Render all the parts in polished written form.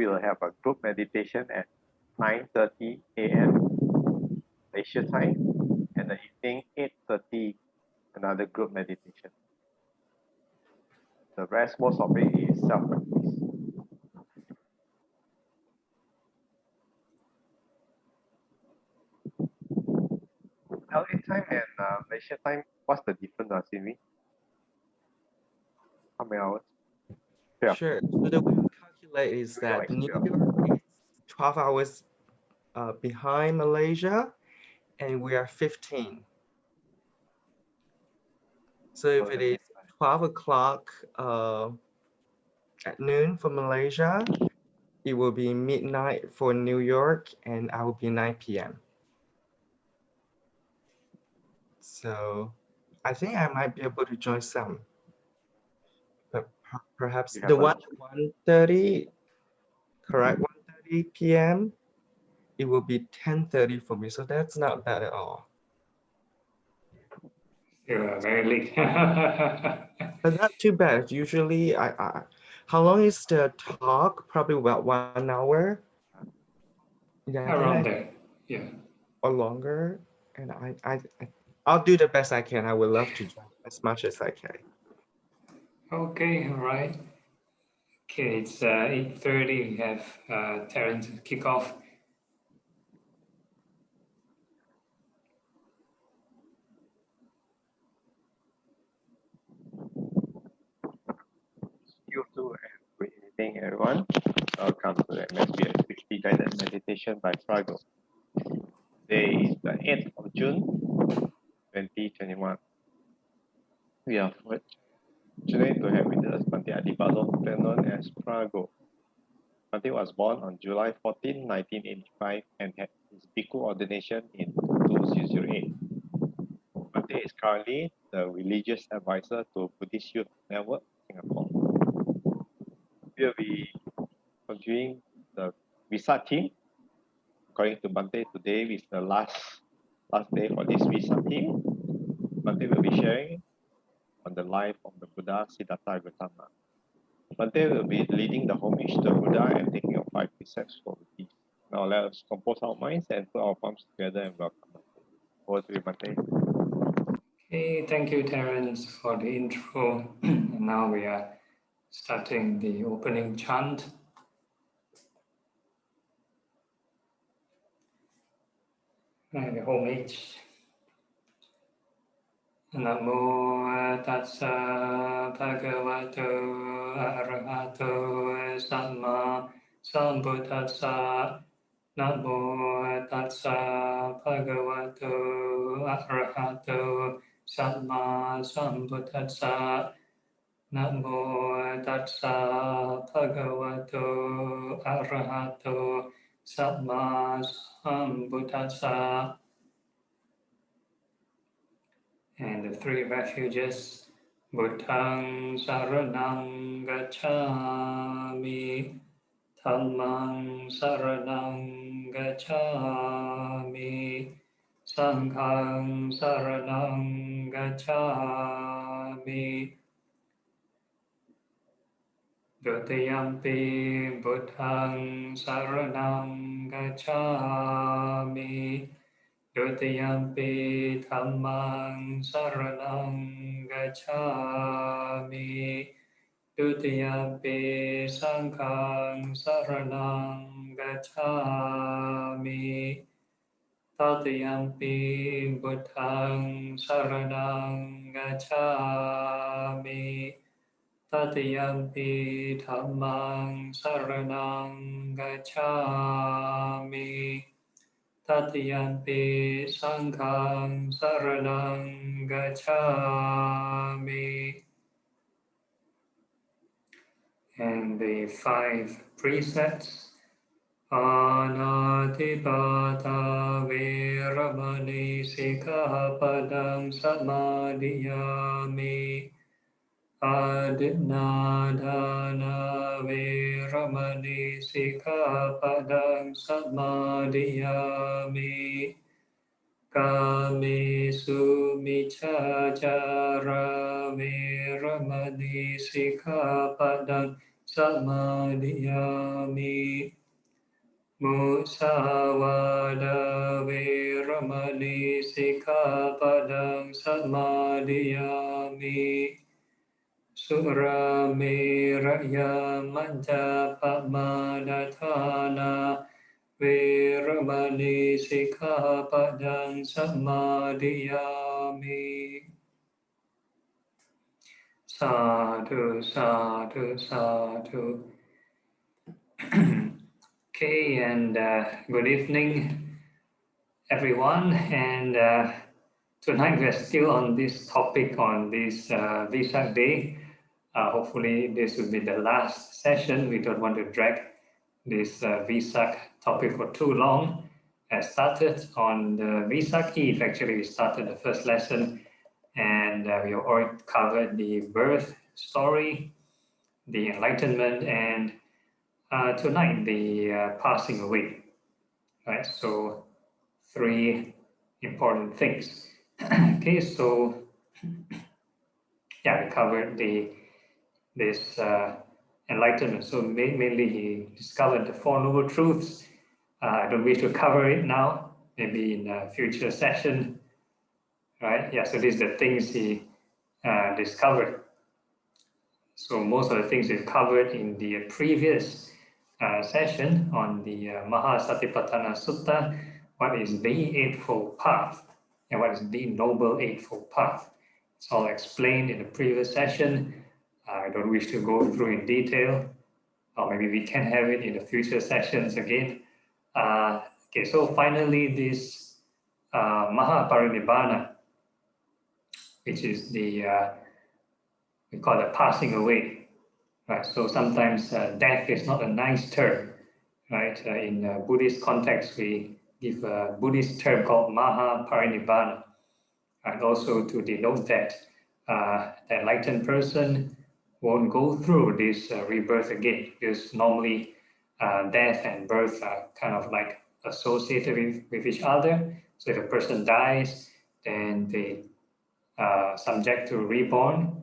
we will have a group meditation at 9:30 a.m. Malaysia time, and the evening 8:30 another group meditation. The rest, most of it is self-practice. LA time and Malaysia time, what's the difference, Simi? How many hours? Yeah. Sure. So the way we calculate is that New York is 12 hours behind Malaysia, and we are 15. So if it is 12 o'clock at noon for Malaysia, it will be midnight for New York, and I will be 9 p.m. So I think I might be able to join some, but perhaps the 1:30, correct, 1:30 p.m. It will be 10:30 for me, so that's not bad at all. Yeah, very late. But not too bad. Usually, how long is the talk? Probably about 1 hour. Yeah, around there. Yeah. Or longer. And I'll do the best I can. I would love to join as much as I can. Okay, all right. Okay, it's 8:30. We have Terence kick off. You too, and good evening, everyone. Welcome to the MSBS 50 Guided Meditation by Phra Goh. Today is the 8th of June, 2021. We are fortunate to have with us Bhante Adhibalo, known as Phra Goh. Bhante was born on July 14, 1985, and had his Bhikkhu ordination in 2008. Bhante is currently the religious advisor to Buddhist Youth Network, Singapore. We'll be continuing the Vesak team. According to Bhante, today is the last day for this Vesak team. Bhante will be sharing on the life of the Buddha Siddhartha Gautama. Bhante will be leading the homage to Buddha and taking of 5 precepts for peace. Now let us compose our minds and put our palms together and welcome Bhante. Over to you, Bhante. Okay, thank you, Terence, for the intro. And now we are starting the opening chant. And the homage. Namo tassa bhagavato arahato samma sambuddhassa. Namo tassa bhagavato arahato samma sambuddhassa. Namo tassa bhagavato arahato samma sambuddhassa. And the 3 refuges, Buddhang saranang gacchami, Dhammang saranang gacchami, Sanghang saranang gacchami. Dutiyampi Buddhang saranang gacchami, Dutiyampi Dhammang saranang gacchami, Dutiyampi Sanghang saranang gacchami, Tatiyampi Buddhang saranang gacchami, Tatiyampi Dhammang saranang gacchami, Tatiyampi Sanghang saranang gacchami. And the 5 precepts. Anatipata veramani sikkhapadam samadhiyami. Adinadana veramani sikkhapadam samadhiyami. Kamesu miccācara veramani sikkhapadam samadhiyami. Musawada veramani sikkhapadang samadhiyami. Surameraya manjapamadatthana veramani sikkhapadang samadhiyami. Sadhu, sadhu, sadhu. Okay, and good evening, everyone. And tonight we are still on this topic on this Vesak day. Hopefully, this will be the last session. We don't want to drag this Vesak topic for too long. I started on the Vesak Eve. Actually, we started the first lesson, and we have already covered the birth story, the enlightenment, and tonight the passing away. Right, so 3 important things. Okay, so yeah, we covered this enlightenment. So mainly he discovered the Four Noble Truths. I don't wish to cover it now, maybe in a future session, right? Yeah, so these are the things he discovered. So most of the things we've covered in the previous session on the Maha Satipatthana Sutta, what is the Eightfold Path and what is the Noble Eightfold Path. It's all explained in the previous session. I don't wish to go through in detail, or maybe we can have it in the future sessions again. Okay, so finally this Maha Parinibbana, which is the, we call it passing away. Right, so sometimes death is not a nice term, right? In Buddhist context, we give a Buddhist term called Maha Parinibbana, and also to denote that the enlightened person won't go through this rebirth again, because normally death and birth are kind of like associated with each other. So if a person dies, then they are subject to reborn.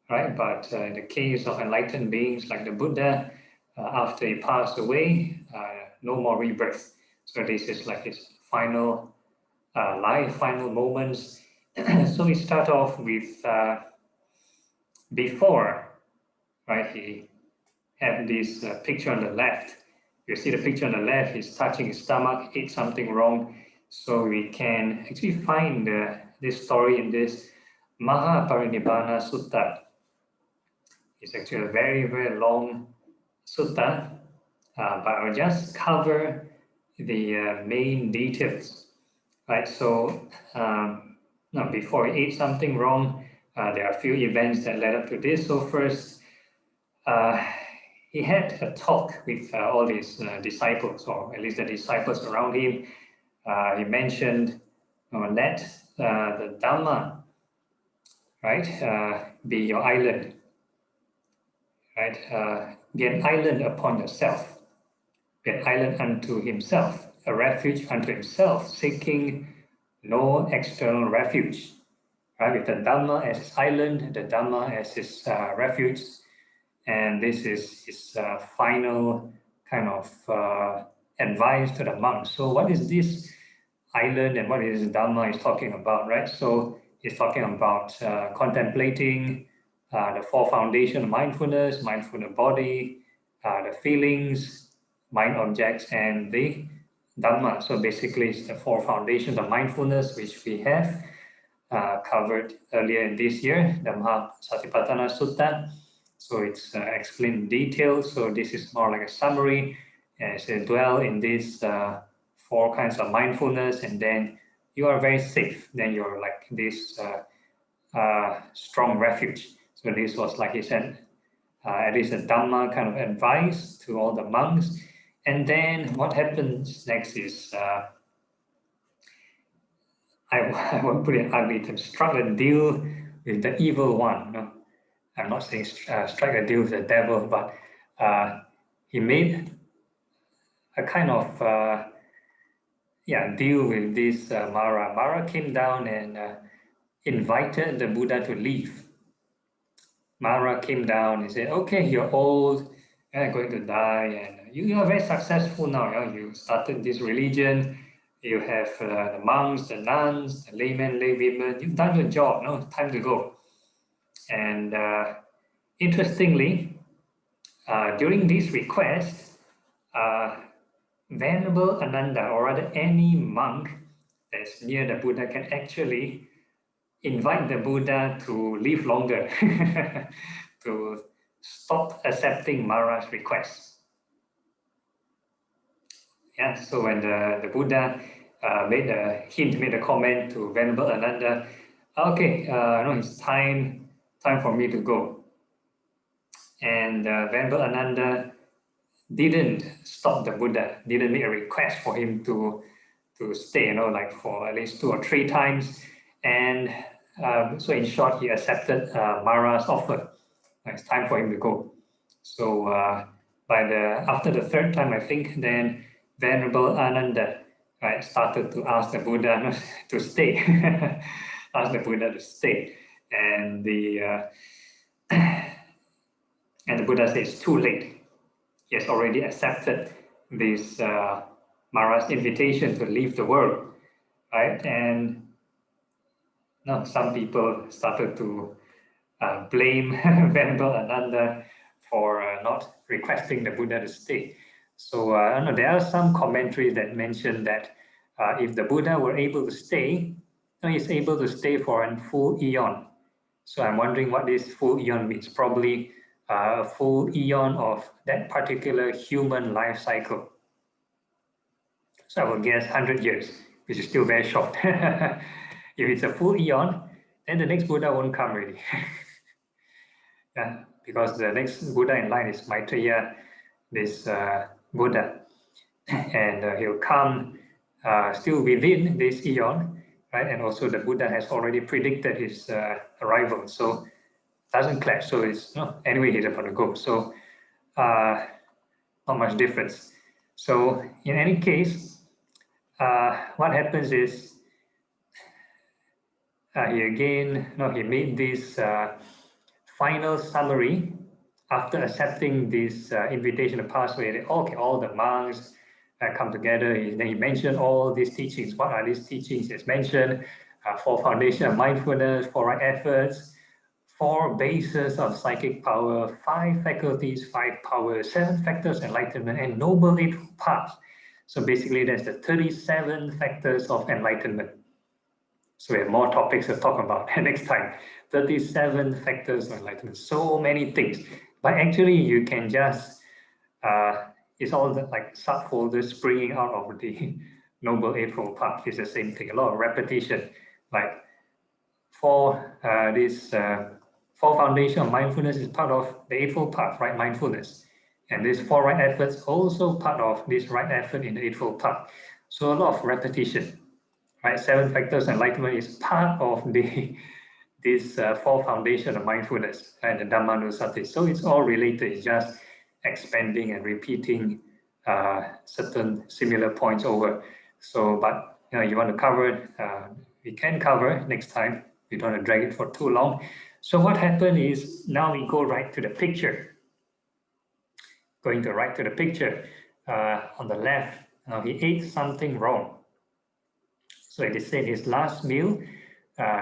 Right, but in the case of enlightened beings like the Buddha, after he passed away, no more rebirth. So this is like his final life, final moments. So we start off with before, right? He had this picture on the left. You see the picture on the left, he's touching his stomach, ate something wrong. So we can actually find this story in this Maha Parinibbana Sutta. It's actually a very, very long sutta, but I'll just cover the main details, right? So now before he ate something wrong, there are a few events that led up to this. So first, he had a talk with all his disciples, or at least the disciples around him. He mentioned, let the Dhamma, right, be your island. Right, be an island upon yourself, be an island unto himself, a refuge unto himself, seeking no external refuge. Right, with the Dhamma as his island, the Dhamma as his refuge, and this is his final kind of advice to the monks. So what is this island and what is Dhamma is talking about, right? So he's talking about contemplating the 4 foundations: mindfulness, mindful body, the feelings, mind objects, and the Dhamma. So basically, it's the 4 foundations of mindfulness, which we have covered earlier in this year, the Maha Satipatthana Sutta. So it's explained in detail. So this is more like a summary. As you dwell in these 4 kinds of mindfulness, and then you are very safe. Then you're like this strong refuge. So this was, like he said, at least a Dhamma kind of advice to all the monks. And then what happens next is, I won't put it ugly term, strike a deal with the evil one. No? I'm not saying strike a deal with the devil, but he made a kind of deal with this Mara. Mara came down and invited the Buddha to leave. Mara came down and said, okay, you're old, going to die, and you are very successful now. You started this religion. You have the monks, the nuns, the laymen, laywomen. You've done your job. No, time to go. And interestingly, during this request, Venerable Ananda, or rather any monk that's near the Buddha, can actually invite the Buddha to live longer, to stop accepting Mara's requests. Yeah, so when the Buddha made a comment to Venerable Ananda, okay, it's time for me to go. And Venerable Ananda didn't stop the Buddha, didn't make a request for him to stay, like for at least 2 or 3 times. And so in short, he accepted Mara's offer. It's time for him to go. So after the 3rd time, I think, then Venerable Ananda started to ask the Buddha to stay, ask the Buddha to stay. And the Buddha says, too late. He has already accepted this Mara's invitation to leave the world, right? And now some people started to blame Venerable Ananda for not requesting the Buddha to stay. So there are some commentaries that mention that if the Buddha were able to stay, he's able to stay for a full eon. So I'm wondering what this full eon means. Probably a full eon of that particular human life cycle. So I would guess 100 years, which is still very short. If it's a full eon, then the next Buddha won't come really. Yeah, because the next Buddha in line is Maitreya, this Buddha, and he'll come still within this eon, right? And also the Buddha has already predicted his arrival, so doesn't clash. So it's anyway he's about to go. So not much difference. So in any case, what happens is he made this final summary after accepting this invitation to pass away. Okay, all the monks come together. Then he mentioned all these teachings. What are these teachings? He's mentioned 4 foundations of mindfulness, 4 right efforts, 4 bases of psychic power, 5 faculties, 5 powers, 7 factors of enlightenment, and noble eightfold paths. So basically, that's the 37 factors of enlightenment. So we have more topics to talk about next time. 37 factors of enlightenment, so many things. But actually, you can just, it's all like subfolders springing out of the Noble Eightfold Path. It's the same thing, a lot of repetition. Like this 4 foundation of mindfulness is part of the Eightfold Path, right? Mindfulness. And this 4 right efforts also part of this right effort in the Eightfold Path. So a lot of repetition. Right, 7 factors enlightenment is part of this 4 foundation of mindfulness and the Dhamma. So it's all related. It's just expanding and repeating certain similar points over. So, but you want to cover it, we can cover next time. We don't want to drag it for too long. So what happened is now we go right to the picture. Going to right to the picture on the left. Now he ate something wrong. So it is said his last meal,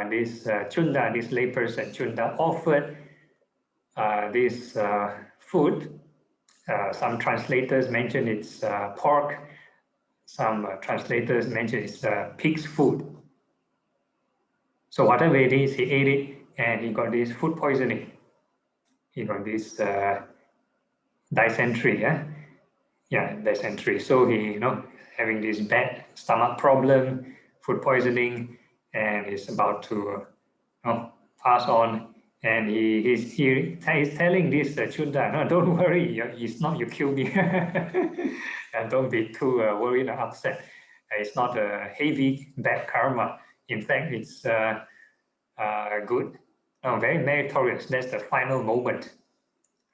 this Chunda, this layperson Chunda, offered this food. Some translators mention it's pork. Some translators mention it's pig's food. So whatever it is, he ate it and he got this food poisoning. He got this dysentery, dysentery. So he, having this bad stomach problem, food poisoning, and he's about to pass on. And he's telling this Chunda, no, don't worry, it's not you kill me. And don't be too worried or upset. It's not a heavy bad karma. In fact, it's good, very meritorious. That's the final moment.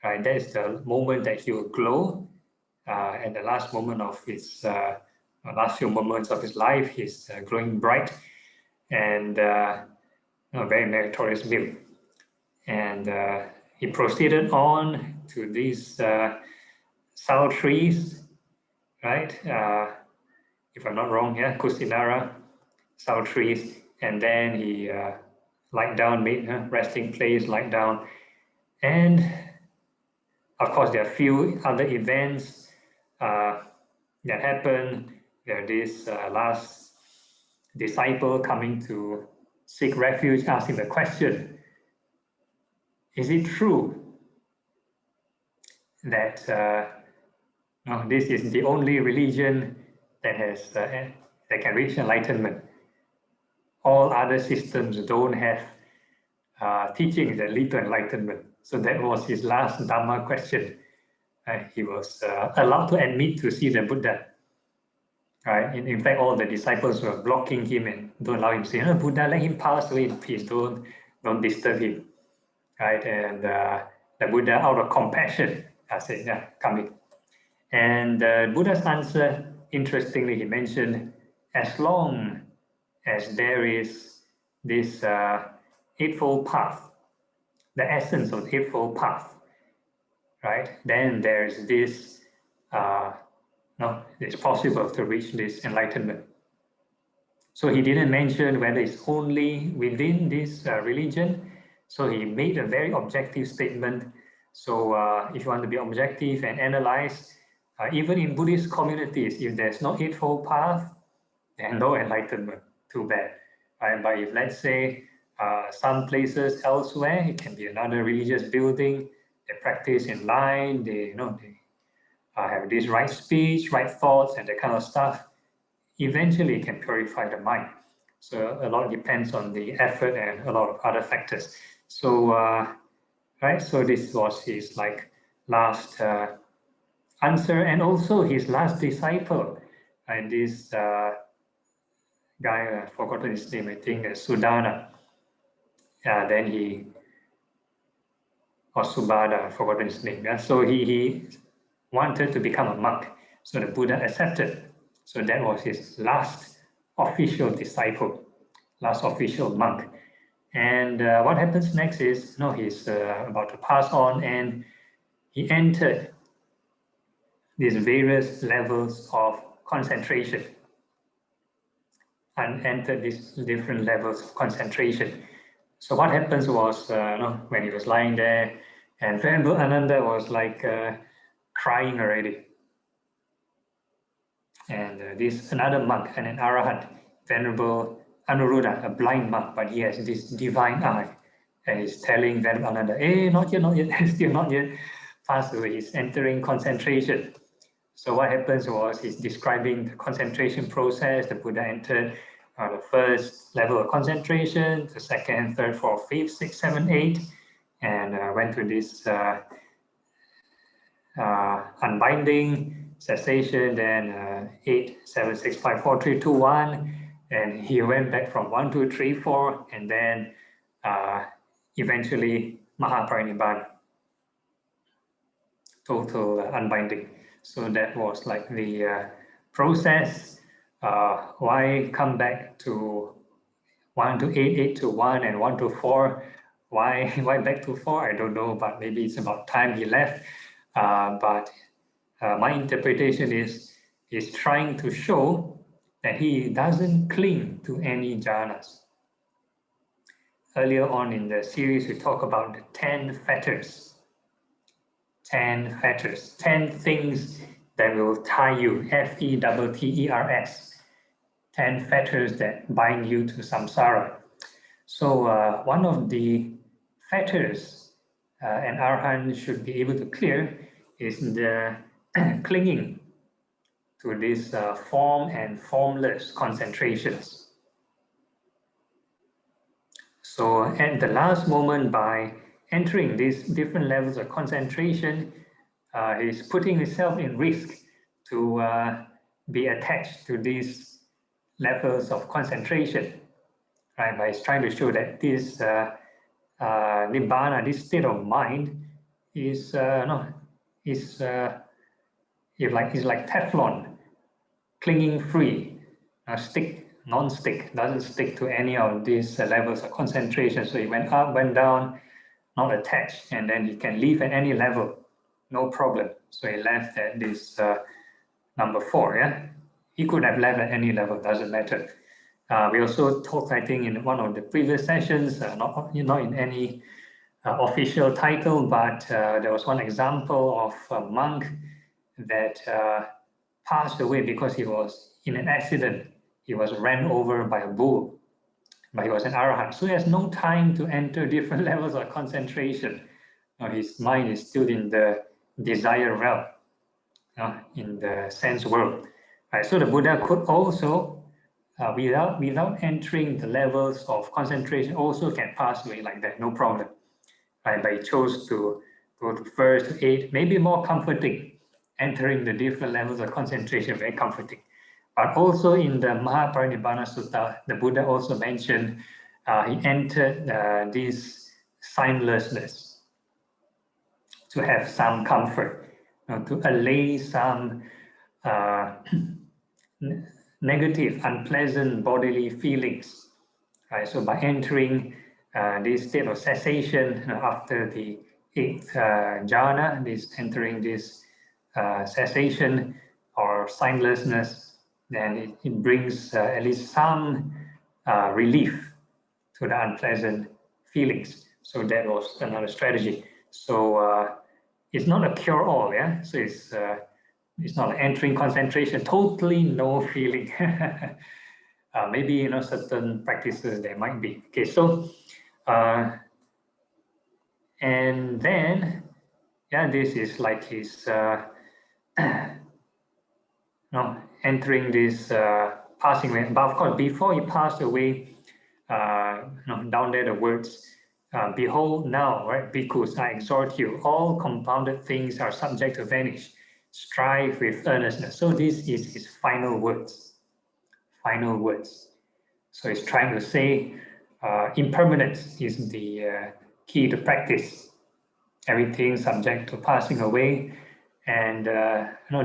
Right? That is the moment that he will glow. And the last moment of his last few moments of his life, he's glowing bright and very meritorious meal. And he proceeded on to this sal trees, right? If I'm not wrong, yeah, Kusinara, sal trees, and then he lied down, made a resting place, lied down, and of course there are few other events that happened. There is last disciple coming to seek refuge, asking the question: is it true that no, this is the only religion that has that can reach enlightenment? All other systems don't have teachings that lead to enlightenment. So that was his last Dhamma question. He was allowed to admit to see the Buddha. Right? In fact, all the disciples were blocking him and don't allow him to say, "Oh, Buddha, let him pass away in peace. Don't disturb him." Right? And the Buddha, out of compassion, said, "Yeah, come in." And the Buddha's answer, interestingly, he mentioned, as long as there is this Eightfold Path, the essence of the Eightfold Path, right? Then there's this, no, it's possible to reach this enlightenment. So he didn't mention whether it's only within this religion. So he made a very objective statement. So if you want to be objective and analyze, even in Buddhist communities, if there's no Eightfold Path, then no enlightenment, too bad. Right? But if, let's say, some places elsewhere, it can be another religious building, they practice in line, they have this right speech, right thoughts, and that kind of stuff, eventually it can purify the mind. So a lot depends on the effort and a lot of other factors. So, right, so this was his last answer, and also his last disciple, and this guy, I forgotten his name, I think Sudana. Then he, or Subhada, I forgotten his name. Yeah? So he wanted to become a monk. So the Buddha accepted. So that was his last official disciple, last official monk. And what happens next is, he's about to pass on, and he entered these various levels of concentration, and entered these different levels of concentration. So what happens was, when he was lying there, and Venerable Ananda was crying already. And this another monk, and an arahant, Venerable Anuruddha, a blind monk, but he has this divine eye, and he's telling Venerable Ananda, "Hey, not yet, still not yet, passed away." He's entering concentration. So what happens was, he's describing the concentration process. The Buddha entered the first level of concentration, the second, third, fourth, fifth, sixth, seven, eight, and went to this unbinding, cessation, then 8, 7, 6, 5, 4, 3, 2, 1, and he went back from 1, 2, 3, 4, and then eventually Maha total unbinding. So that was the process. Why come back to 1 to 8, 8 to 1, and 1 to 4? Why back to 4? I don't know, but maybe it's about time he left. But my interpretation is, he's trying to show that he doesn't cling to any jhanas. Earlier on in the series, we talk about the 10 fetters. 10 fetters, 10 things that will tie you, Fetters, 10 fetters that bind you to samsara. So one of the fetters an arahant should be able to clear is the clinging to these form and formless concentrations. So at the last moment, by entering these different levels of concentration, he's putting himself in risk to be attached to these levels of concentration, right? But he's trying to show that this nibbana, this state of mind, is like Teflon, clinging free, non-stick, doesn't stick to any of these levels of concentration. So he went up, went down, not attached, and then he can live at any level. no problem. So he left at this number 4. Yeah, he could have left at any level, doesn't matter. We also talked, I think, in one of the previous sessions, not in any official title, but there was one example of a monk that passed away because he was in an accident. He was ran over by a bull, but he was an arahant. So he has no time to enter different levels of concentration. His mind is still in the desire realm, in the sense world. Right? So the Buddha could also, without entering the levels of concentration, also can pass away like that, no problem. Right? But he chose to go to first, to 8, maybe more comforting, entering the different levels of concentration, very comforting. But also in the Maha Sutta, the Buddha also mentioned he entered this signlessness to have some comfort, to allay some negative, unpleasant bodily feelings. Right? So by entering this state of cessation after the 8th jhana, entering this cessation or signlessness, then it brings at least some relief to the unpleasant feelings. So that was another strategy. So it's not a cure-all, yeah. So it's not like entering concentration, totally no feeling. Maybe certain practices there might be. Okay, so and then this is like his entering this passing away. But of course, before he passed away, down there the words, behold now, right, bhikkhus, I exhort you, all compounded things are subject to vanish. Strive with earnestness. So this is his final words. Final words. So he's trying to say impermanence is the key to practice. Everything subject to passing away. And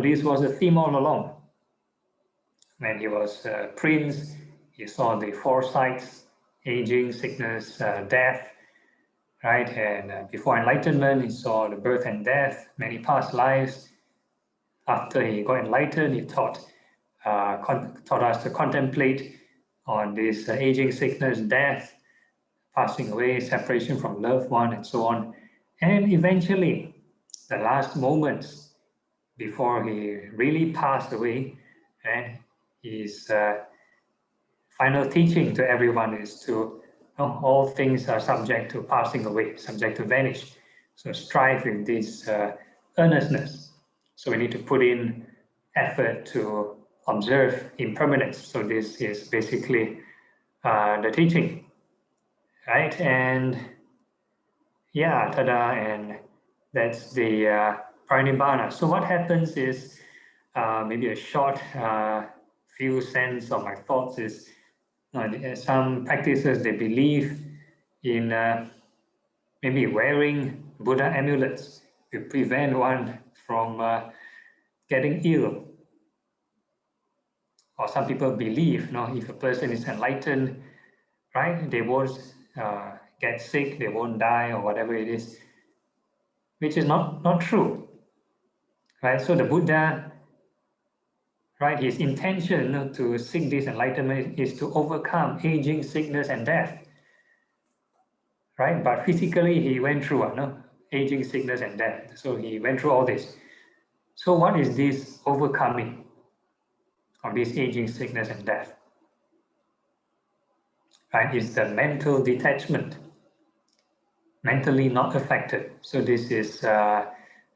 this was a theme all along. When he was a prince, he saw the 4 sights: aging, sickness, death, right? And before enlightenment, he saw the birth and death, many past lives. After he got enlightened, he taught us to contemplate on this aging, sickness, death, passing away, separation from loved one, and so on. And eventually, the last moments before he really passed away, and his final teaching to everyone is to all things are subject to passing away, subject to vanish. So strive with this earnestness. So we need to put in effort to observe impermanence. So this is basically the teaching, right? And tada, and that's the parinibbana. So what happens is maybe a short few cents of my thoughts is some practices, they believe in maybe wearing Buddha amulets to prevent one from getting ill. Or some people believe, if a person is enlightened, right, they won't get sick, they won't die, or whatever it is, which is not true, right? So the Buddha, right, his intention to seek this enlightenment is to overcome aging, sickness, and death, right? But physically, he went through aging, sickness, and death. So he went through all this. So what is this overcoming of this aging, sickness, and death? Right? It's the mental detachment, mentally not affected. So this is the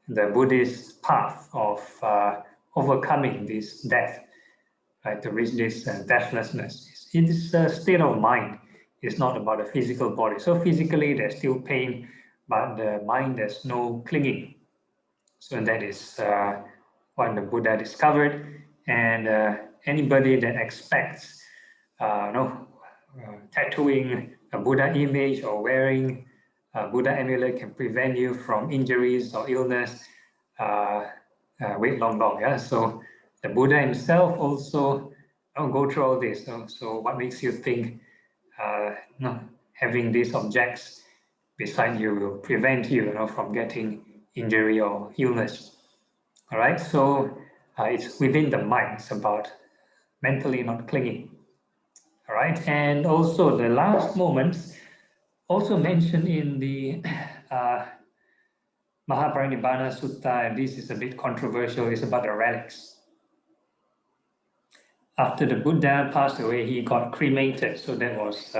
Buddhist path of overcoming this death, right? To reach this deathlessness. It's a state of mind. It's not about the physical body. So physically, there's still pain, but the mind, there's no clinging. So that is what the Buddha discovered. And anybody that expects, tattooing a Buddha image or wearing a Buddha amulet can prevent you from injuries or illness, wait long. Yeah. So the Buddha himself also go through all this. So what makes you think having these objects beside you will prevent you, from getting injury or illness. All right, so it's within the mind. It's about mentally not clinging. All right, and also the last moments also mentioned in the Mahaparinibbana Sutta, and this is a bit controversial, is about the relics. After the Buddha passed away, he got cremated. So that was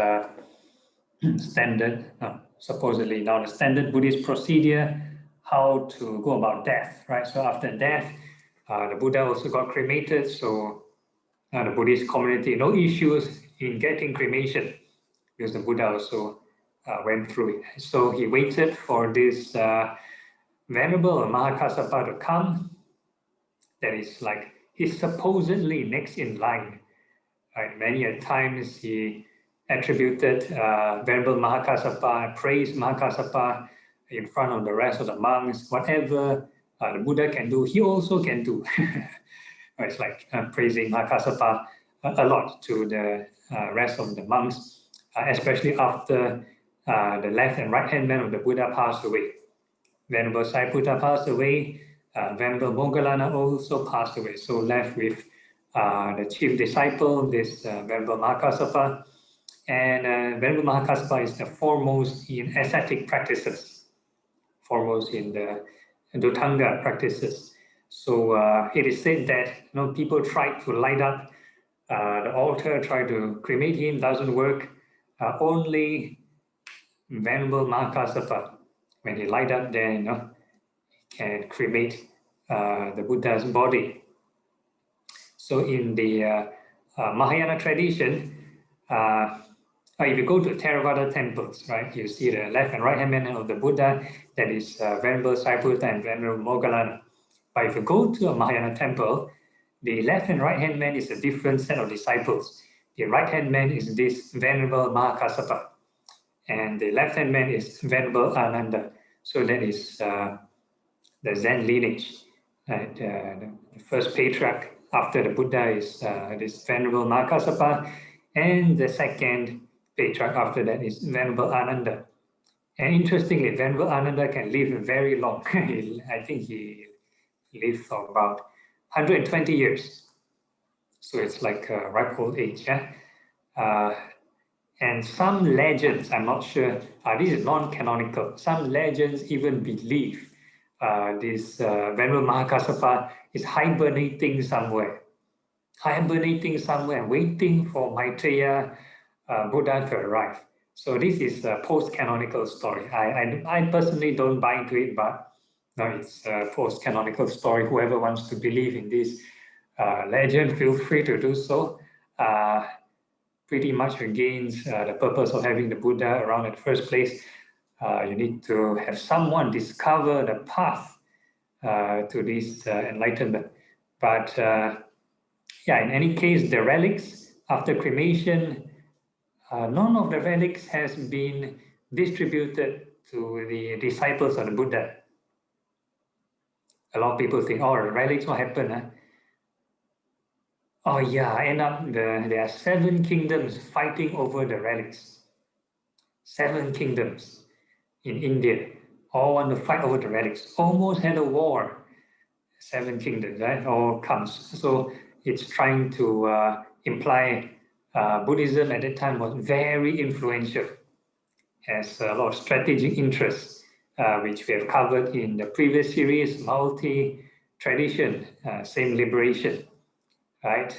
standard, supposedly now the standard Buddhist procedure, how to go about death, right? So after death, the Buddha also got cremated. So the Buddhist community, no issues in getting cremation because the Buddha also went through it. So he waited for this Venerable Mahakassapa to come. That is like, he's supposedly next in line. Right? Many a times he attributed Venerable Mahakassapa, praised Mahakassapa in front of the rest of the monks. Whatever the Buddha can do, he also can do. It's like praising Mahakassapa a lot to the rest of the monks, especially after the left and right hand man of the Buddha passed away. Venerable Sariputta passed away. Venerable Moggallana also passed away. So left with the chief disciple, this Venerable Mahakassapa. And Venerable Mahakassapa is the foremost in ascetic practices, foremost in the Dhutanga practices. So it is said that people try to light up the altar, try to cremate him, doesn't work. Only Venerable Mahakassapa, when he light up there, he can cremate the Buddha's body. So in the Mahayana tradition, if you go to Theravada temples, right, you see the left and right hand man of the Buddha, that is Venerable Sariputta and Venerable Moggallana. But if you go to a Mahayana temple, the left and right hand man is a different set of disciples. The right hand man is this Venerable Mahakassapa, and the left hand man is Venerable Ananda. So that is the Zen lineage. Right? The first patriarch after the Buddha is this Venerable Mahakassapa, and the second patriarch after that is Venerable Ananda. And interestingly, Venerable Ananda can live very long. I think he lived for about 120 years. So it's like a ripe old age. Yeah? And some legends, I'm not sure, this is non-canonical. Some legends even believe this Venerable Mahakassapa is hibernating somewhere, waiting for Maitreya Buddha to arrive. So this is a post-canonical story. I personally don't buy into it, but no, it's a post-canonical story. Whoever wants to believe in this legend, feel free to do so. Pretty much against the purpose of having the Buddha around in the first place. You need to have someone discover the path to this enlightenment. But yeah, in any case, the relics after cremation, none of the relics has been distributed to the disciples of the Buddha. A lot of people think, oh, the relics, what happened? Huh? Oh yeah, end up there are 7 kingdoms fighting over the relics. 7 kingdoms in India all want to fight over the relics. Almost had a war. 7 kingdoms, right? All comes. So it's trying to imply Buddhism at that time was very influential, has a lot of strategic interests, which we have covered in the previous series, multi-tradition, same liberation. Right?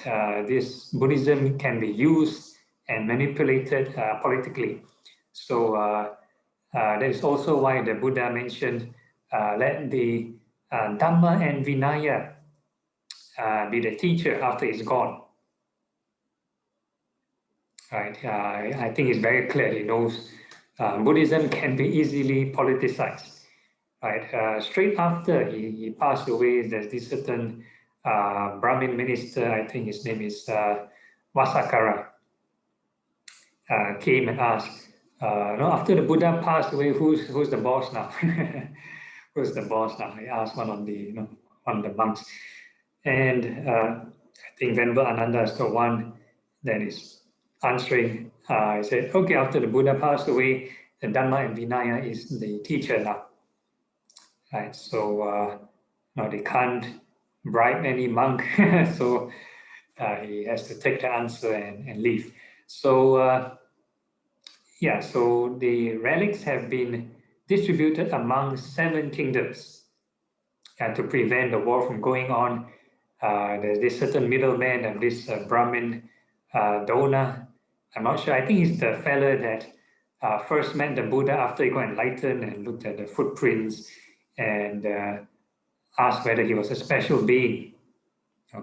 This Buddhism can be used and manipulated politically. So that is also why the Buddha mentioned let the Dhamma and Vinaya be the teacher after he's gone. Right? I think it's very clear. He knows Buddhism can be easily politicized. Right? Straight after he passed away, there's this certain Brahmin minister, I think his name is Vasakara, came and asked, no, after the Buddha passed away, who's the boss now? Who's the boss now? He asked one of the one of the monks, and I think Venerable Ananda is the one that is answering. He said, okay, after the Buddha passed away, the Dhamma and Vinaya is the teacher now. right? So no, they can't bribe any monk, so he has to take the answer and leave. So yeah, so the relics have been distributed among 7 kingdoms to prevent the war from going on. There's this certain middleman and this Brahmin Dona. I'm not sure. I think he's the fella that first met the Buddha after he got enlightened and looked at the footprints and asked whether he was a special being.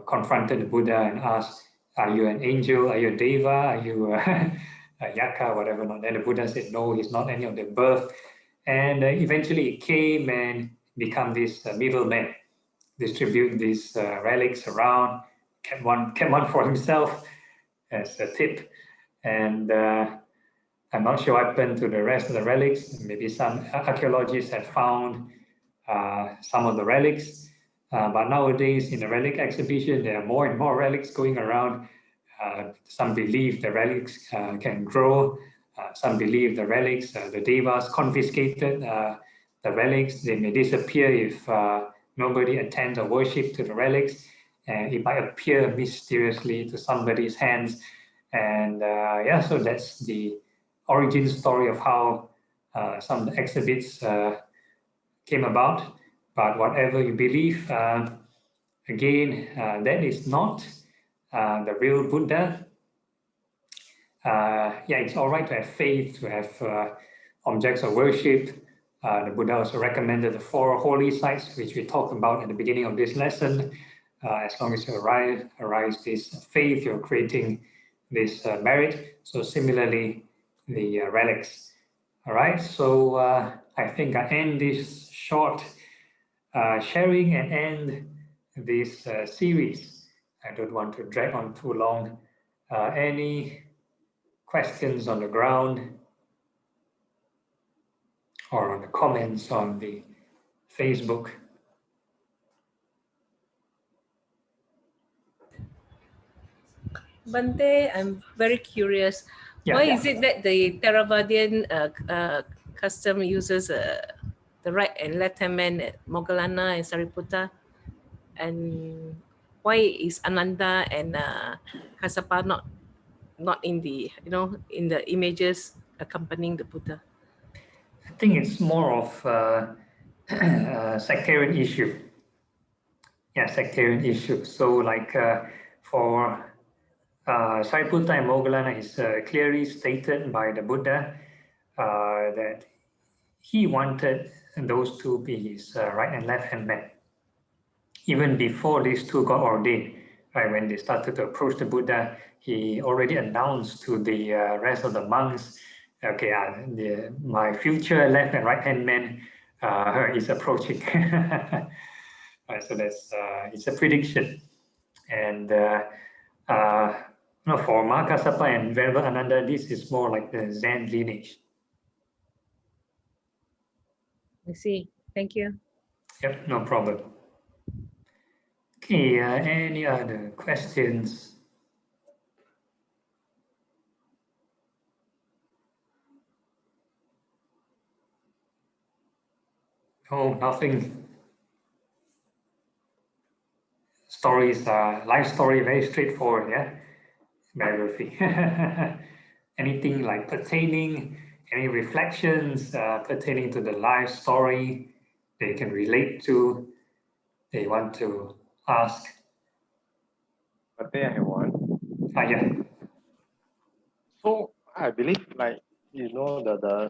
Confronted the Buddha and asked, "Are you an angel? Are you a deva? Are you a yaka? Whatever." Not. Then the Buddha said, "No, he's not any of the above." And eventually, he came and become this middleman, distribute these relics around, kept one for himself as a tip. And I'm not sure what happened to the rest of the relics. Maybe some archaeologists had found some of the relics. But nowadays, in the relic exhibition, there are more and more relics going around. Some believe the relics can grow. Some believe the relics, the devas confiscated the relics. They may disappear if nobody attends or worship to the relics, and it might appear mysteriously to somebody's hands. And yeah, so that's the origin story of how some exhibits came about. But whatever you believe, again, that is not the real Buddha. Yeah, it's all right to have faith, to have objects of worship. The Buddha also recommended the 4 holy sites, which we talked about at the beginning of this lesson. As long as you arise this faith, you're creating this merit. So similarly, the relics. All right, so I think I end this short sharing and end this series. I don't want to drag on too long. Any questions on the ground or on the comments on the Facebook? Bante, I'm very curious. Why is it that the Theravadian custom uses the right and left hand man at Moggallana and Sariputta, and why is Ananda and Kassapa not in the in the images accompanying the Buddha? I think it's more of a sectarian issue. Yeah, sectarian issue. So like for Sariputta and Moggallana is clearly stated by the Buddha that he wanted those to be his right and left hand man. Even before these two got ordained, right, when they started to approach the Buddha, he already announced to the rest of the monks, okay, my future left and right hand man is approaching. Right, so that's it's a prediction. And for Maha Kassapa and Venerable Ananda, this is more like the Zen lineage. I see. Thank you. Yep, no problem. Okay, any other questions? Oh, nothing. Stories, life story, very straightforward, yeah? Biography. Anything like pertaining, any reflections pertaining to the life story they can relate to, they want to ask? But there I have one. Yeah. So I believe, like, the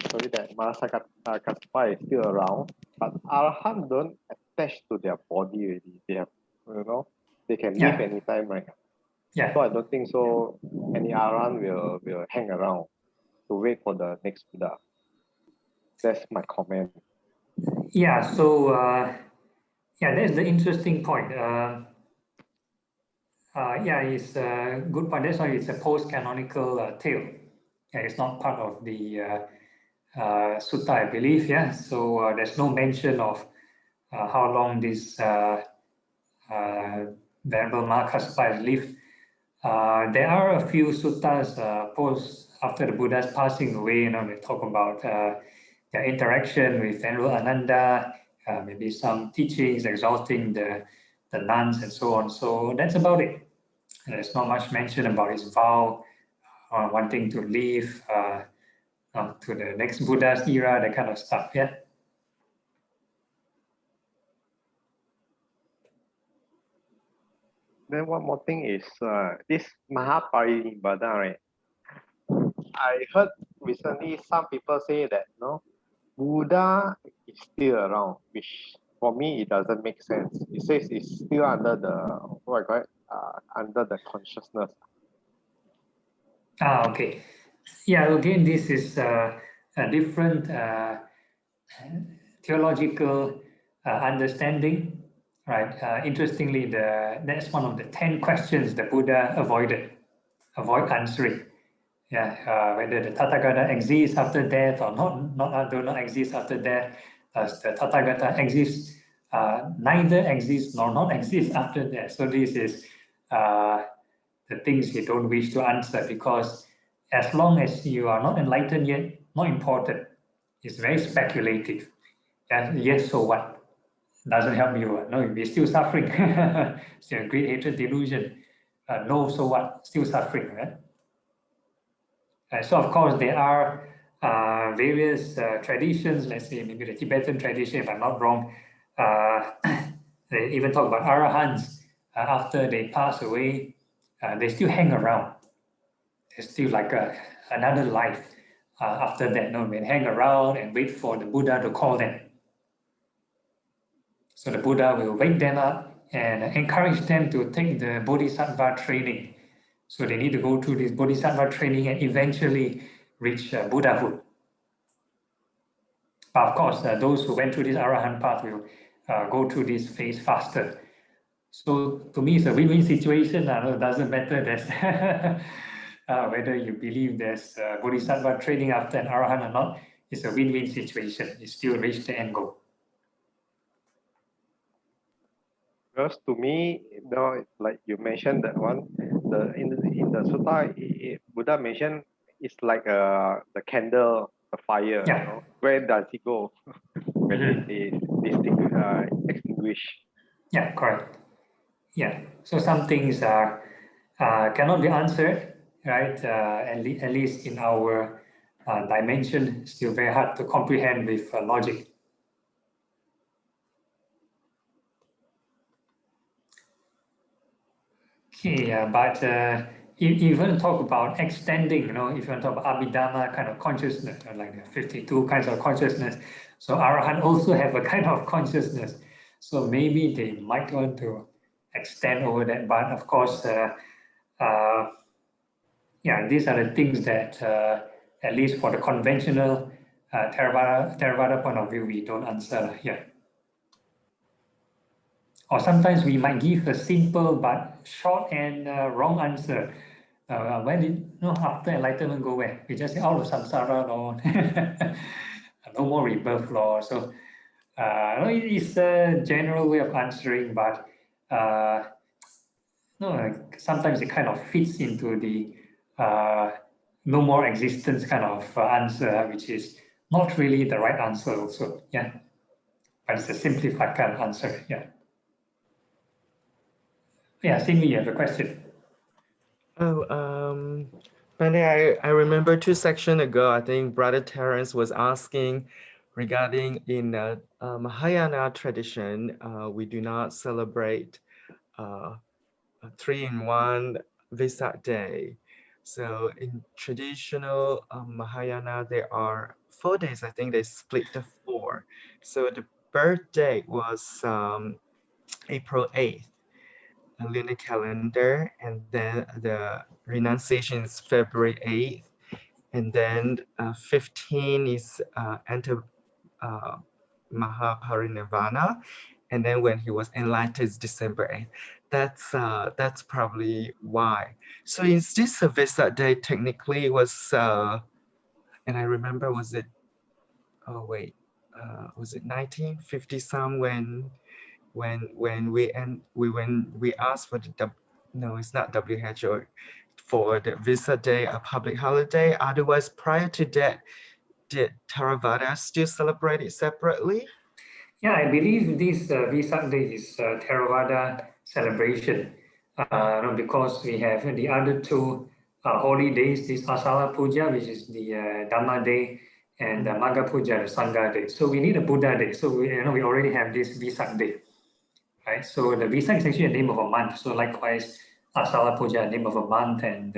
story that Maha Kassapa is still around, but Arahant don't attach to their body already. They have, they can leave anytime, right? Yeah. So I don't think so any Arahant will hang around to wait for the next Buddha. That's my comment. Yeah, so that's the interesting point. Yeah, it's a good point. That's why it's a post-canonical tale. Yeah, it's not part of the sutta, I believe. Yeah, so there's no mention of how long this Venerable Maha Kassapa has lived. There are a few suttas post after the Buddha's passing away. They talk about their interaction with Venerable Ananda, maybe some teachings exalting the nuns and so on. So that's about it. There's not much mention about his vow, wanting to leave to the next Buddha's era, that kind of stuff. Yeah. Then one more thing is this Maha, right? I heard recently some people say that Buddha is still around, which for me it doesn't make sense. It says it's still under the under the consciousness. Okay. Yeah, again, this is a different theological understanding, right? Interestingly, that's one of the 10 questions the Buddha avoid answering. Yeah, whether the Tathagata exists after death or do not exist after death. Does the Tathagata exist? Neither exist nor not exist after death. So this is the things you don't wish to answer, because as long as you are not enlightened yet, not important. It's very speculative. And yes, so what? Doesn't help you. No, you're still suffering. Still great hatred delusion. No, so what? Still suffering, right? So of course there are various traditions. Let's say maybe the Tibetan tradition, if I'm not wrong. They even talk about arahants after they pass away. They still hang around. It's still like another life after that. No, they hang around and wait for the Buddha to call them. So the Buddha will wake them up and encourage them to take the Bodhisattva training. So they need to go through this Bodhisattva training and eventually reach Buddhahood. But of course, those who went through this Arahant path will go through this phase faster. So to me, it's a win-win situation. It doesn't matter that whether you believe there's Bodhisattva training after an Arahant or not. It's a win-win situation. You still reach the end goal. Because to me, like you mentioned that one, in the sutta, Buddha mentioned it's like the candle, the fire. Yeah. Where does it go when it extinguish? Yeah, correct. Yeah. So some things are cannot be answered, right? At least in our dimension, still very hard to comprehend with logic. Okay, but if you want to talk about extending, if you want to talk about Abhidhamma kind of consciousness, like the 52 kinds of consciousness, so Arahant also have a kind of consciousness. So maybe they might want to extend over that, but of course, yeah, these are the things that, at least for the conventional Theravada point of view, we don't answer here. Or sometimes we might give a simple but short and wrong answer. When did after enlightenment go where? We just say out of samsara, no more rebirth law. So it's a general way of answering, but sometimes it kind of fits into the no more existence kind of answer, which is not really the right answer also. Yeah, but it's a simplified kind of answer. Yeah. Yeah, Cindy, you have a question. Oh, Pandey, I remember 2 sections ago, I think Brother Terence was asking regarding in Mahayana tradition, we do not celebrate 3-in-1 Vesak day. So in traditional Mahayana, there are 4 days. I think they split the 4. So the birth date was April 8th. Lunar calendar, and then the renunciation is February 8th, and then 15 is enter Maha Parinirvana, and then when he was enlightened is December 8th. That's probably why. So in this service that day, technically it was, and I remember, was it 1950 some when we asked for it's not WHO, for the Vesak day, a public holiday. Otherwise, prior to that, did Theravada still celebrate it separately? Yeah, I believe this Vesak Day is Theravada celebration because we have the other two holy days, this Asala Puja, which is the Dhamma Day, and Magha Puja, the Sangha Day. So we need a Buddha Day. So we already have this Vesak Day, right? So the Vesak is actually a name of a month. So likewise, Asala Puja, a name of a month, and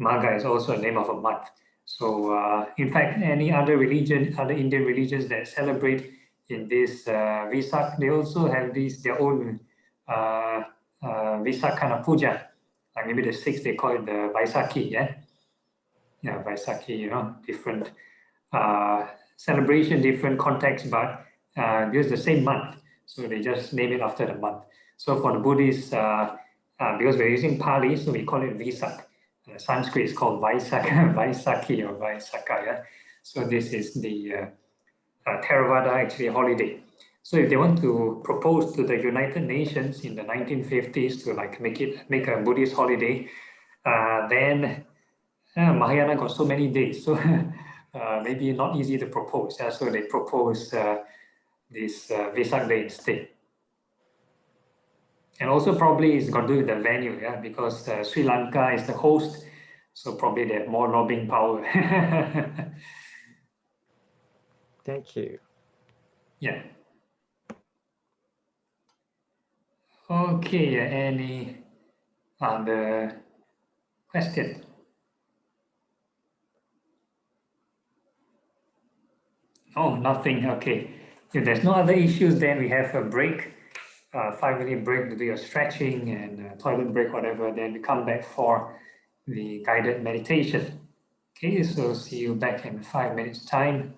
Magha is also a name of a month. So in fact, any other religion, other Indian religions that celebrate in this Vesak, they also have their own Vesak kind of puja. Like maybe the 6th, they call it the Vaisakhi, yeah, Vaisakhi, different celebration, different context, but because the same month, so they just name it after the month. So for the Buddhists, because we're using Pali, so we call it Vesak. Sanskrit is called Vaisak, Vaisakhi or Vaisaka. Yeah? So this is the Theravada actually holiday. So if they want to propose to the United Nations in the 1950s to like make a Buddhist holiday, then Mahayana got so many days, so maybe not easy to propose. So they propose this Vesak Day instead. And also probably it's got to do with the venue, because Sri Lanka is the host, so probably they have more lobbying power. Thank you. Yeah. Okay, any other question? Oh, nothing. Okay. If there's no other issues, then we have a break, 5-minute break to do your stretching and toilet break, whatever. Then we come back for the guided meditation. Okay, so see you back in 5 minutes time.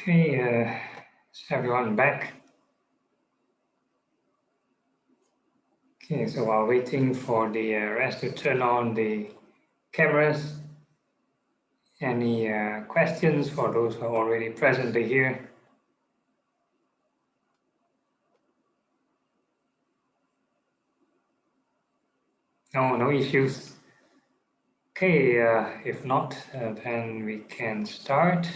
Okay, is everyone back? Okay, so while waiting for the rest to turn on the cameras, any questions for those who are already presently here? No issues. Okay, if not, then we can start.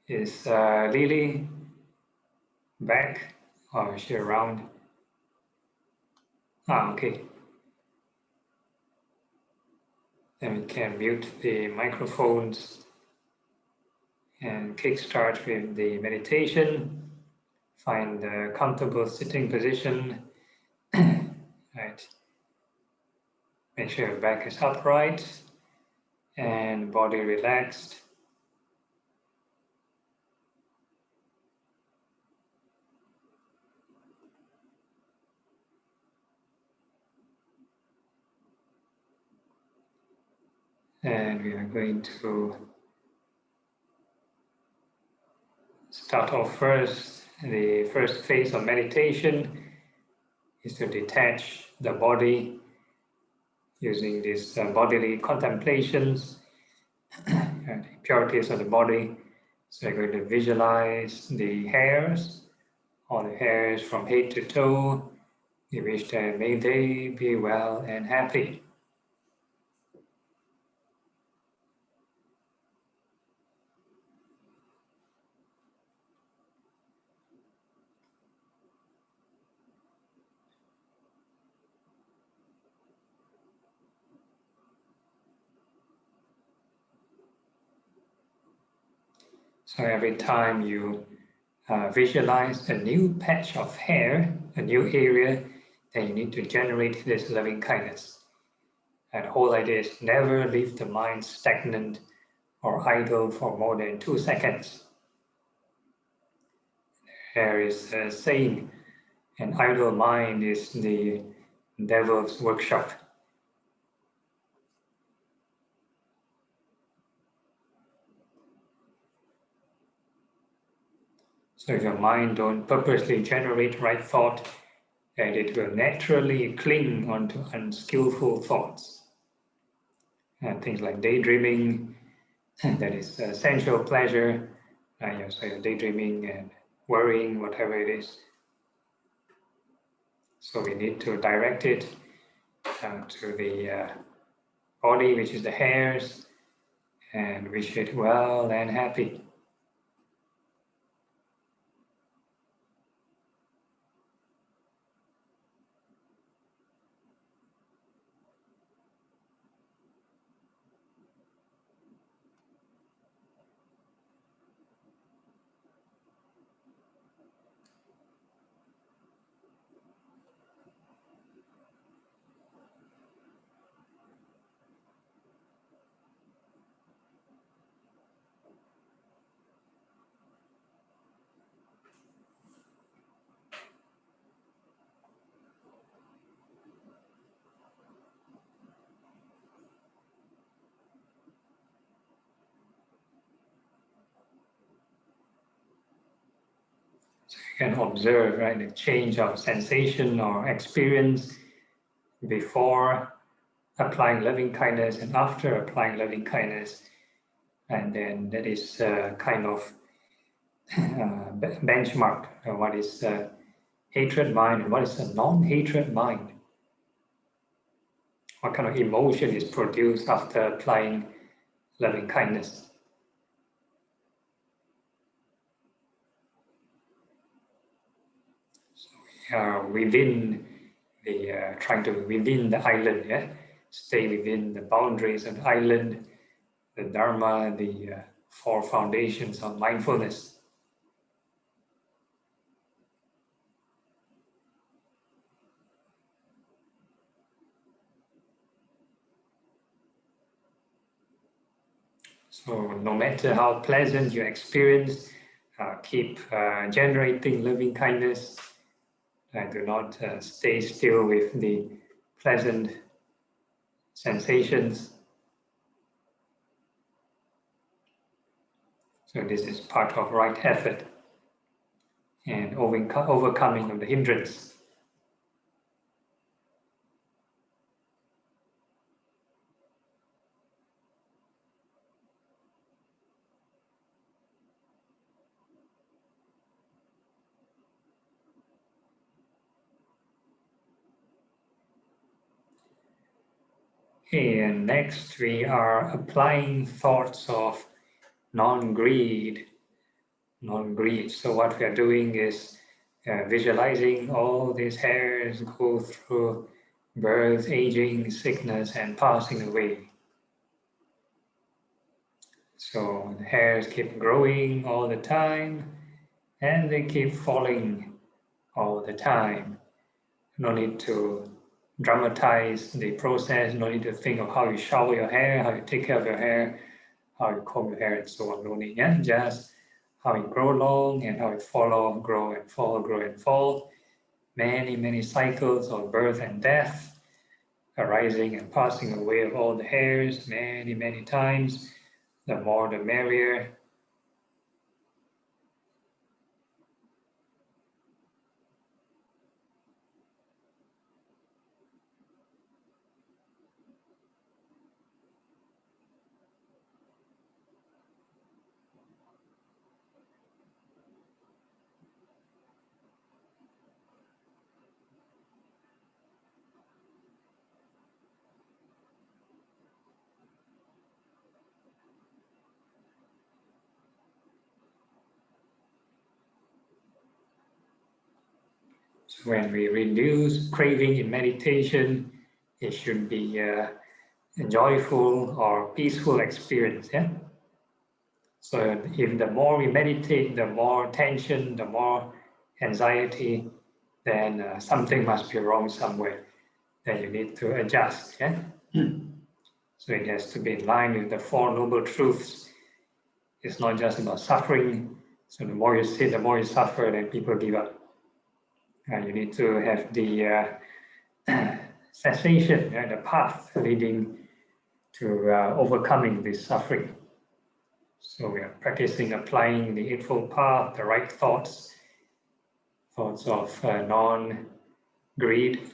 Is Lily back or is she around? Okay. Then we can mute the microphones and kickstart with the meditation. Find a comfortable sitting position. Right. Make sure your back is upright and body relaxed. And we are going to start off first. The first phase of meditation is to detach the body using these bodily contemplations and impurities of the body. So you're going to visualize the hairs, all the hairs from head to toe. You wish that may they be well and happy. So every time you visualize a new patch of hair, a new area, then you need to generate this loving kindness. And the whole idea is never leave the mind stagnant or idle for more than 2 seconds. There is a saying, an idle mind is the devil's workshop. So if your mind don't purposely generate right thought, then it will naturally cling onto unskillful thoughts. And things like daydreaming, that is sensual pleasure, so you're daydreaming and worrying, whatever it is. So we need to direct it to the body, which is the hairs, and wish it well and happy. So you can observe, right, the change of sensation or experience before applying loving kindness and after applying loving kindness. And then that is kind of benchmark what is hatred mind and what is a non-hatred mind. What kind of emotion is produced after applying loving kindness. So we are within the, trying to within the island, yeah? Stay within the boundaries of the island, the Dharma, the 4 foundations of mindfulness. So no matter how pleasant your experience, keep generating loving kindness. Do not stay still with the pleasant sensations. So this is part of right effort and overcoming of the hindrance. Okay, and next we are applying thoughts of non-greed. Non-greed. So what we are doing is visualizing all these hairs go through birth, aging, sickness, and passing away. So the hairs keep growing all the time, and they keep falling all the time. No need to dramatize the process, no need to think of how you shower your hair, how you take care of your hair, how you comb your hair, and so on. No need, yeah? Just how it grow long and how it fall off, grow and fall, grow and fall. Many, many cycles of birth and death, arising and passing away of all the hairs, many, many times. The more the merrier. So when we reduce craving in meditation, it should be a joyful or peaceful experience. Yeah. So if the more we meditate, the more tension, the more anxiety, then something must be wrong somewhere. Then you need to adjust. Yeah. So it has to be in line with the Four Noble Truths. It's not just about suffering. So the more you sit, the more you suffer, then people give up. You need to have the cessation, the path leading to overcoming this suffering. So we are practicing applying the Eightfold Path, the right thoughts, thoughts of non-greed.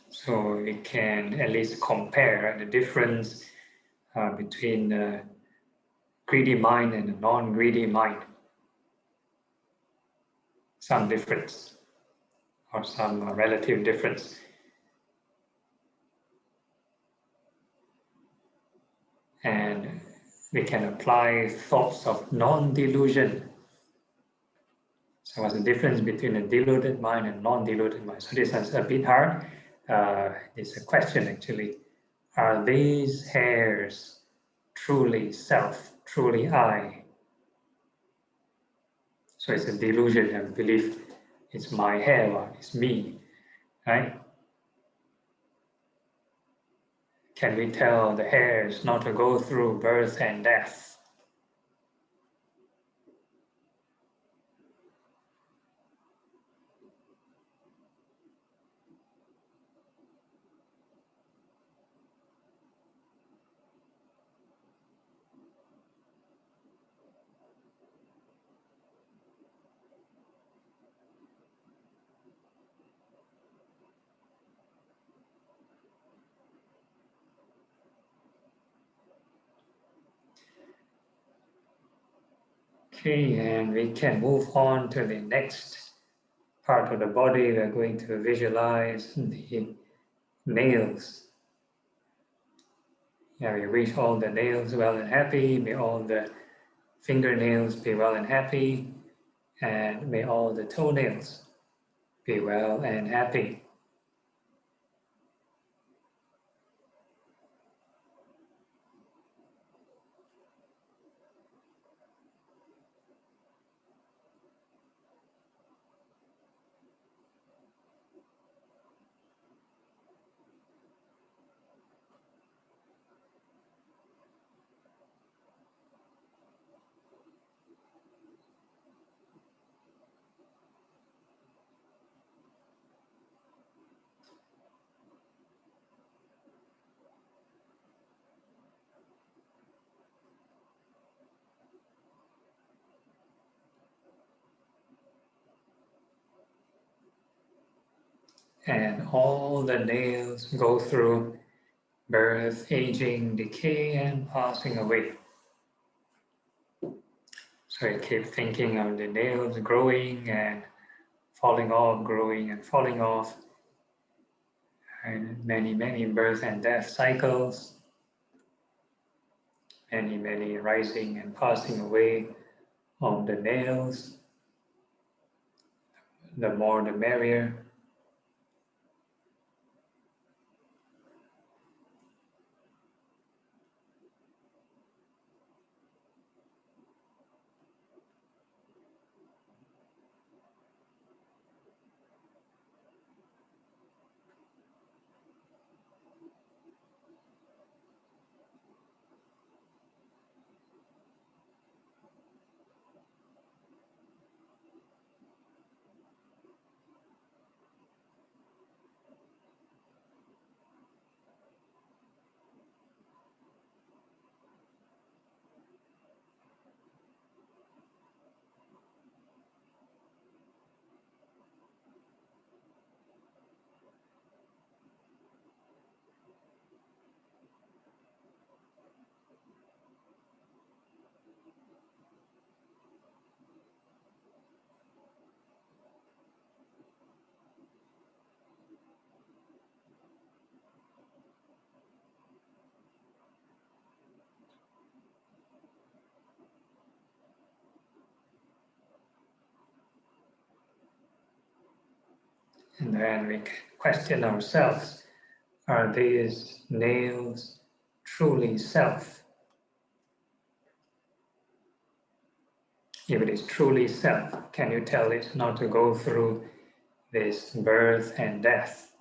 So we can at least compare the difference between the greedy mind and the non-greedy mind. Some difference or some relative difference. And we can apply thoughts of non-delusion. So what's the difference between a deluded mind and non-deluded mind? So this is a bit hard. It's a question actually. Are these hairs truly self, truly I? So it's a delusion and belief it's my hair or it's me, right? Can we tell the hairs not to go through birth and death? Okay, and we can move on to the next part of the body. We're going to visualize the nails. Yeah, we wish all the nails well and happy. May all the fingernails be well and happy, and may all the toenails be well and happy. And all the nails go through birth, aging, decay, and passing away. So you keep thinking of the nails growing and falling off, growing and falling off, and many birth and death cycles, many rising and passing away of the nails. The more the merrier. And then we question ourselves, are these nails truly self? If it is truly self, can you tell it not to go through this birth and death?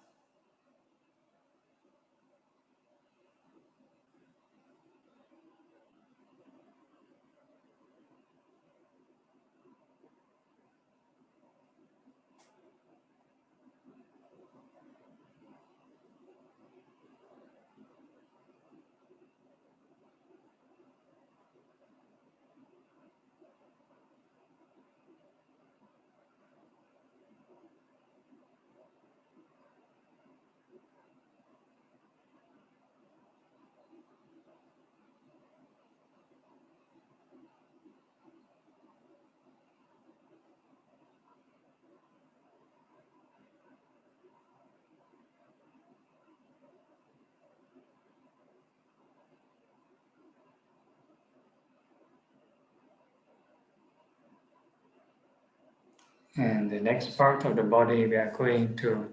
And the next part of the body, we are going to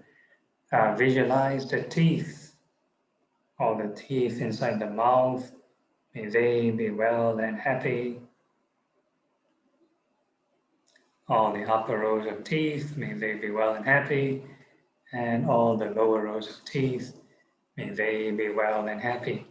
visualize the teeth, all the teeth inside the mouth. May they be well and happy. All the upper rows of teeth, may they be well and happy. And all the lower rows of teeth, may they be well and happy.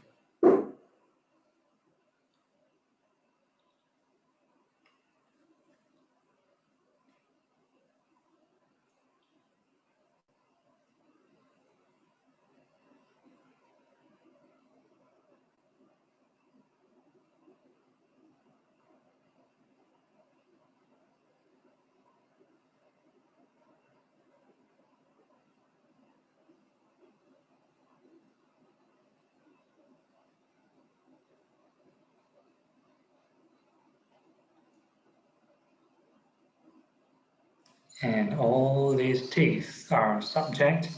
And all these teeth are subject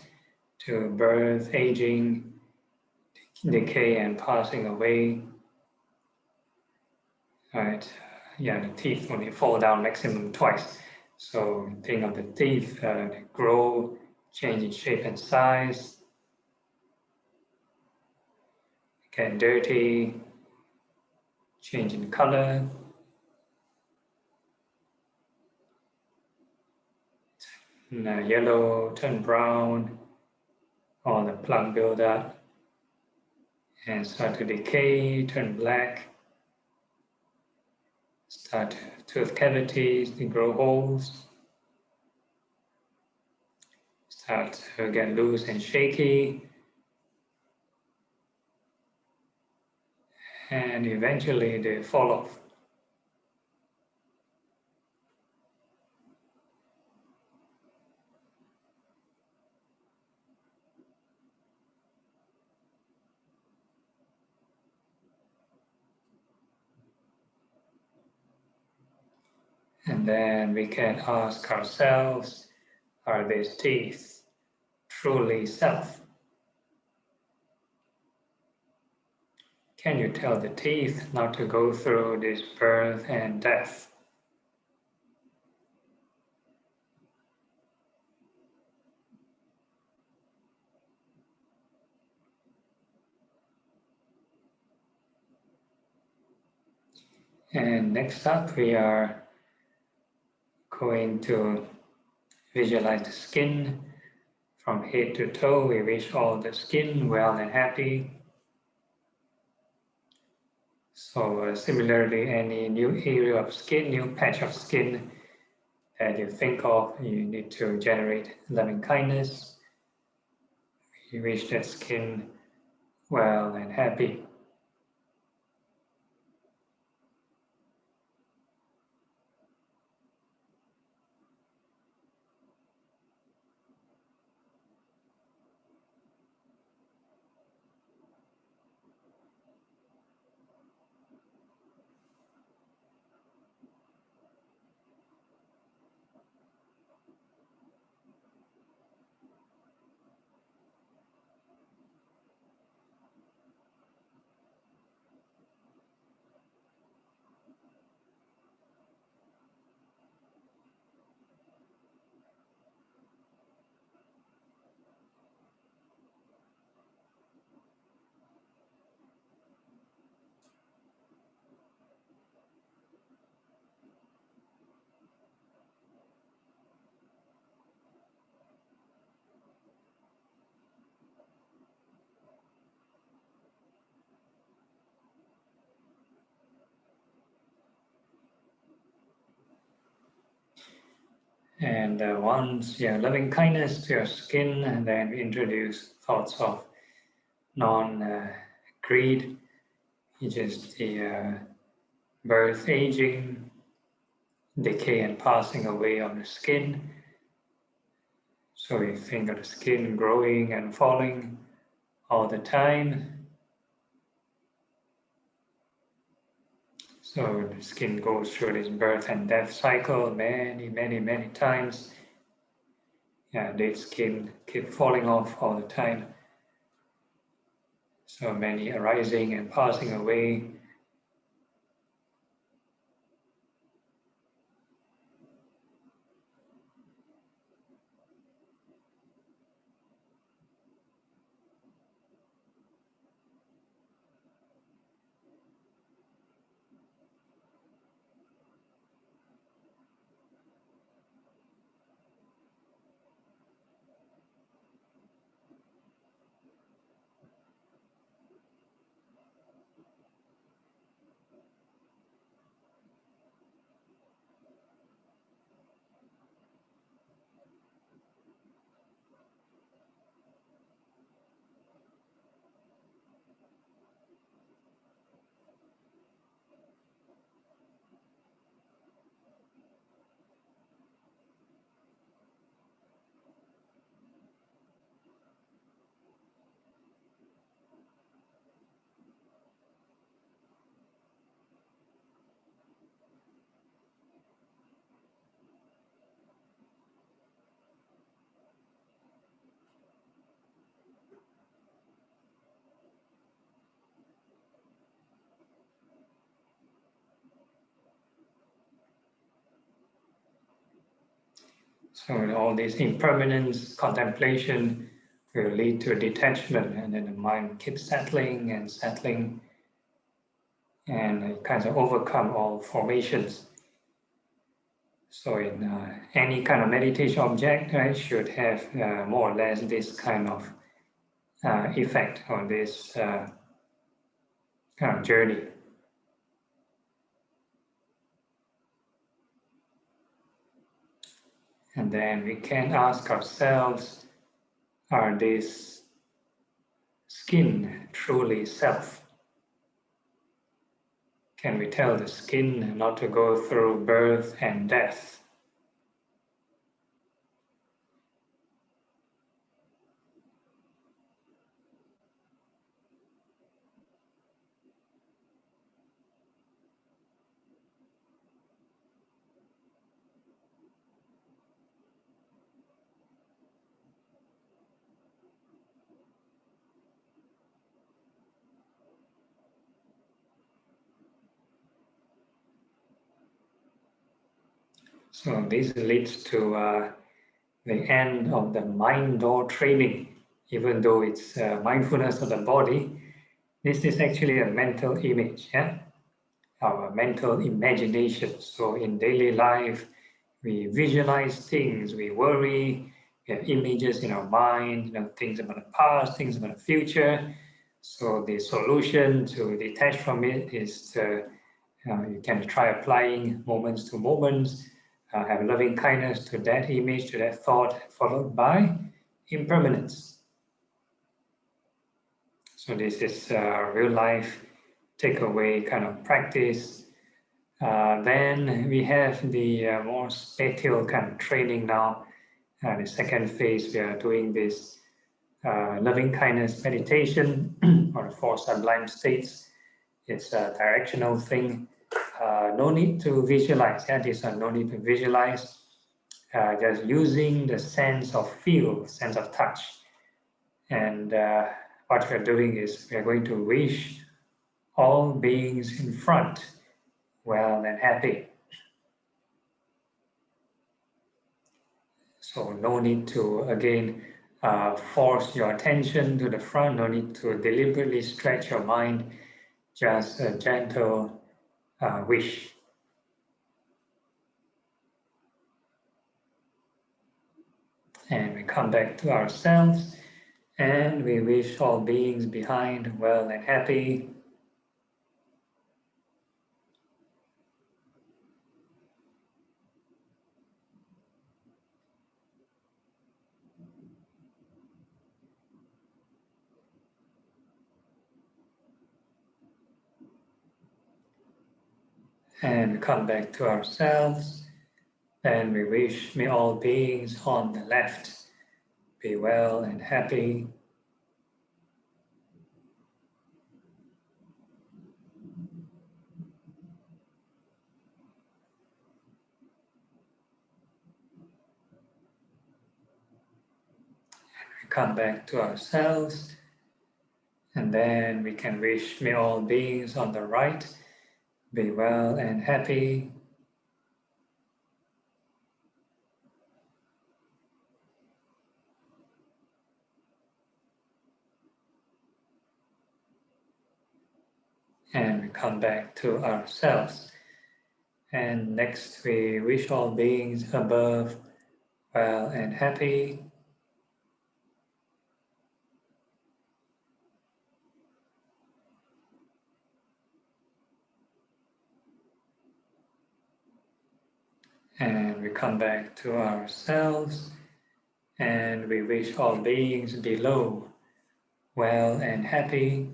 to birth, aging, decay, and passing away. Right. the teeth only fall down maximum twice. So think of the teeth, they grow, change in shape and size, get dirty, change in color, yellow, turn brown, or the plaque build up and start to decay, turn black, start tooth cavities, they grow holes, start to get loose and shaky, and eventually they fall off. And then we can ask ourselves, are these teeth truly self? Can you tell the teeth not to go through this birth and death? And next up, we are going to visualize the skin from head to toe. We wish all the skin well and happy. So similarly, any new area of skin, new patch of skin that you think of, you need to generate loving kindness. You wish that skin well and happy. And once you have loving kindness to your skin, and then we introduce thoughts of non-greed, which is the birth, aging, decay and passing away of the skin. So you think of the skin growing and falling all the time. So the skin goes through this birth and death cycle many times. Dead skin keep falling off all the time. So many arising and passing away. So all this impermanence contemplation will lead to detachment, and then the mind keeps settling and settling, and it kind of overcome all formations. So in any kind of meditation object, right, should have more or less this kind of effect on this kind of journey. And then we can ask ourselves, are this skin truly self? Can we tell the skin not to go through birth and death? So this leads to the end of the mind door training. Even though it's mindfulness of the body, this is actually a mental image, yeah? Our mental imagination. So in daily life, we visualize things, we worry, we have images in our mind, things about the past, things about the future. So the solution to detach from it is to, you can try applying moments to moments, have loving kindness to that image, to that thought, followed by impermanence. So this is real life takeaway kind of practice. Then we have the more spatial kind of training now. The second phase, we are doing this loving kindness meditation or 4 sublime states. It's a directional thing. No need to visualize. Yeah, these are no need to visualize. Just using the sense of feel, sense of touch. And what we're doing is we're going to wish all beings in front well and happy. So no need to, again, force your attention to the front, no need to deliberately stretch your mind, just a gentle wish. And we come back to ourselves, and we wish all beings behind well and happy. And we come back to ourselves, and we wish may all beings on the left be well and happy. And we come back to ourselves, and then we can wish may all beings on the right be well and happy. And we come back to ourselves. And next we wish all beings above well and happy. And we come back to ourselves, and we wish all beings below well and happy.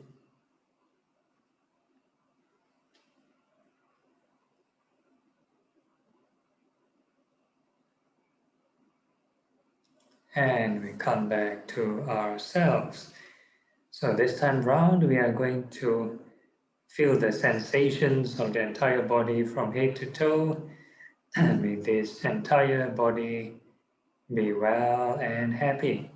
And we come back to ourselves. So this time round, we are going to feel the sensations of the entire body from head to toe, and may this entire body be well and happy.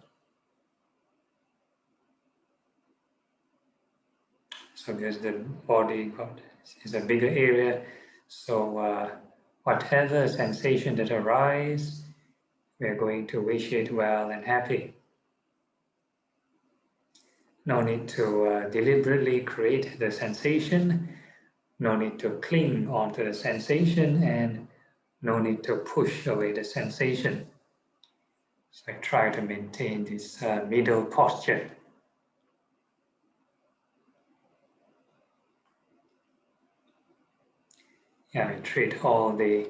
So because the body is a bigger area, so whatever sensation that arises, we are going to wish it well and happy. No need to deliberately create the sensation, no need to cling onto the sensation, and no need to push away the sensation. So I try to maintain this middle posture. Yeah, we treat all the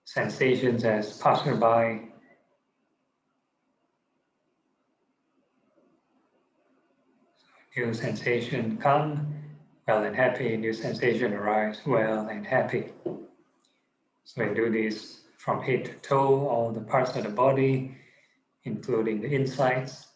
sensations as passerby. New sensation come, well and happy. New sensation arise, well and happy. So we do this from head to toe, all the parts of the body, including the insides.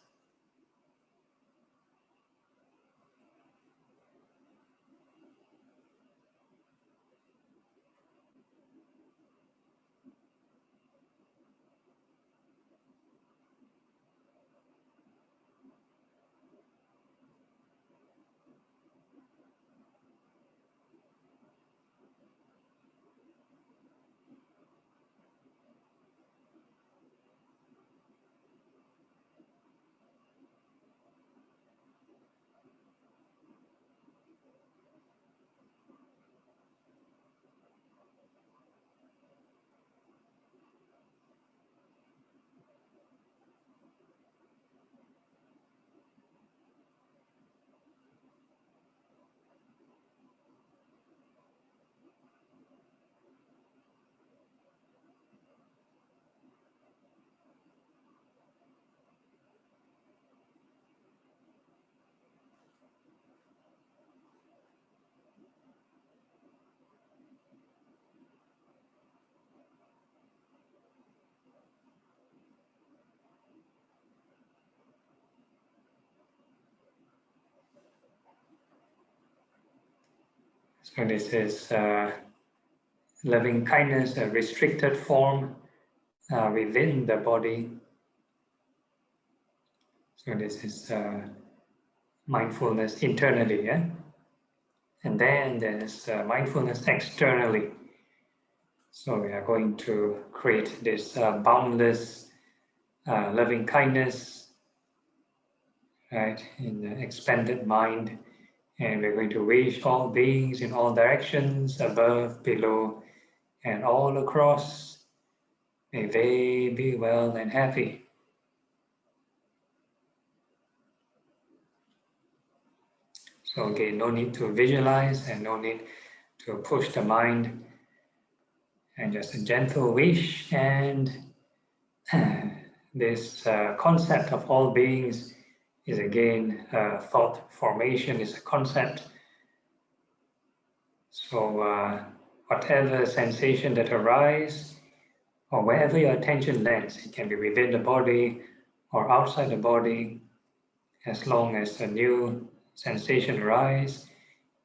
So this is loving kindness, a restricted form within the body. So this is mindfulness internally, yeah? And then there's mindfulness externally. So we are going to create this boundless loving kindness, right, in the expanded mind. And we're going to wish all beings in all directions, above, below, and all across, may they be well and happy. So again, no need to visualize and no need to push the mind, and just a gentle wish. And this concept of all beings is again thought formation, is a concept. So whatever sensation that arises, or wherever your attention lands, it can be within the body or outside the body, as long as a new sensation arises,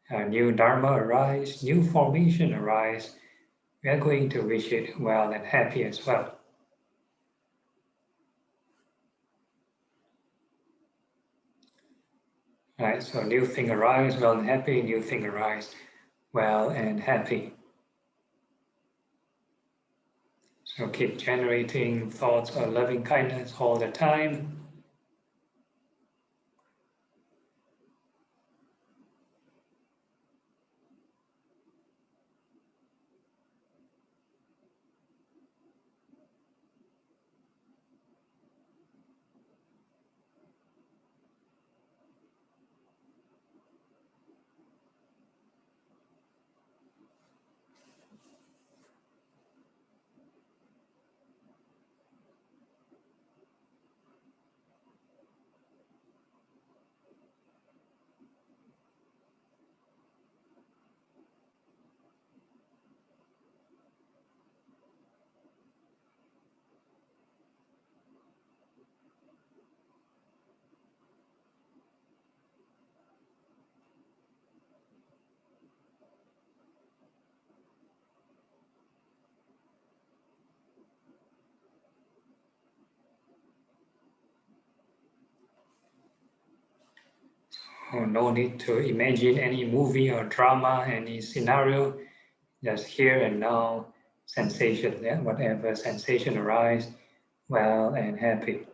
a new Dharma arises, new formation arises, we are going to wish it well and happy as well. Right, so new thing arise, well and happy, new thing arise, well and happy. So keep generating thoughts of loving kindness all the time. No need to imagine any movie or drama, any scenario, just here and now sensation, yeah? Whatever sensation arises, well and happy.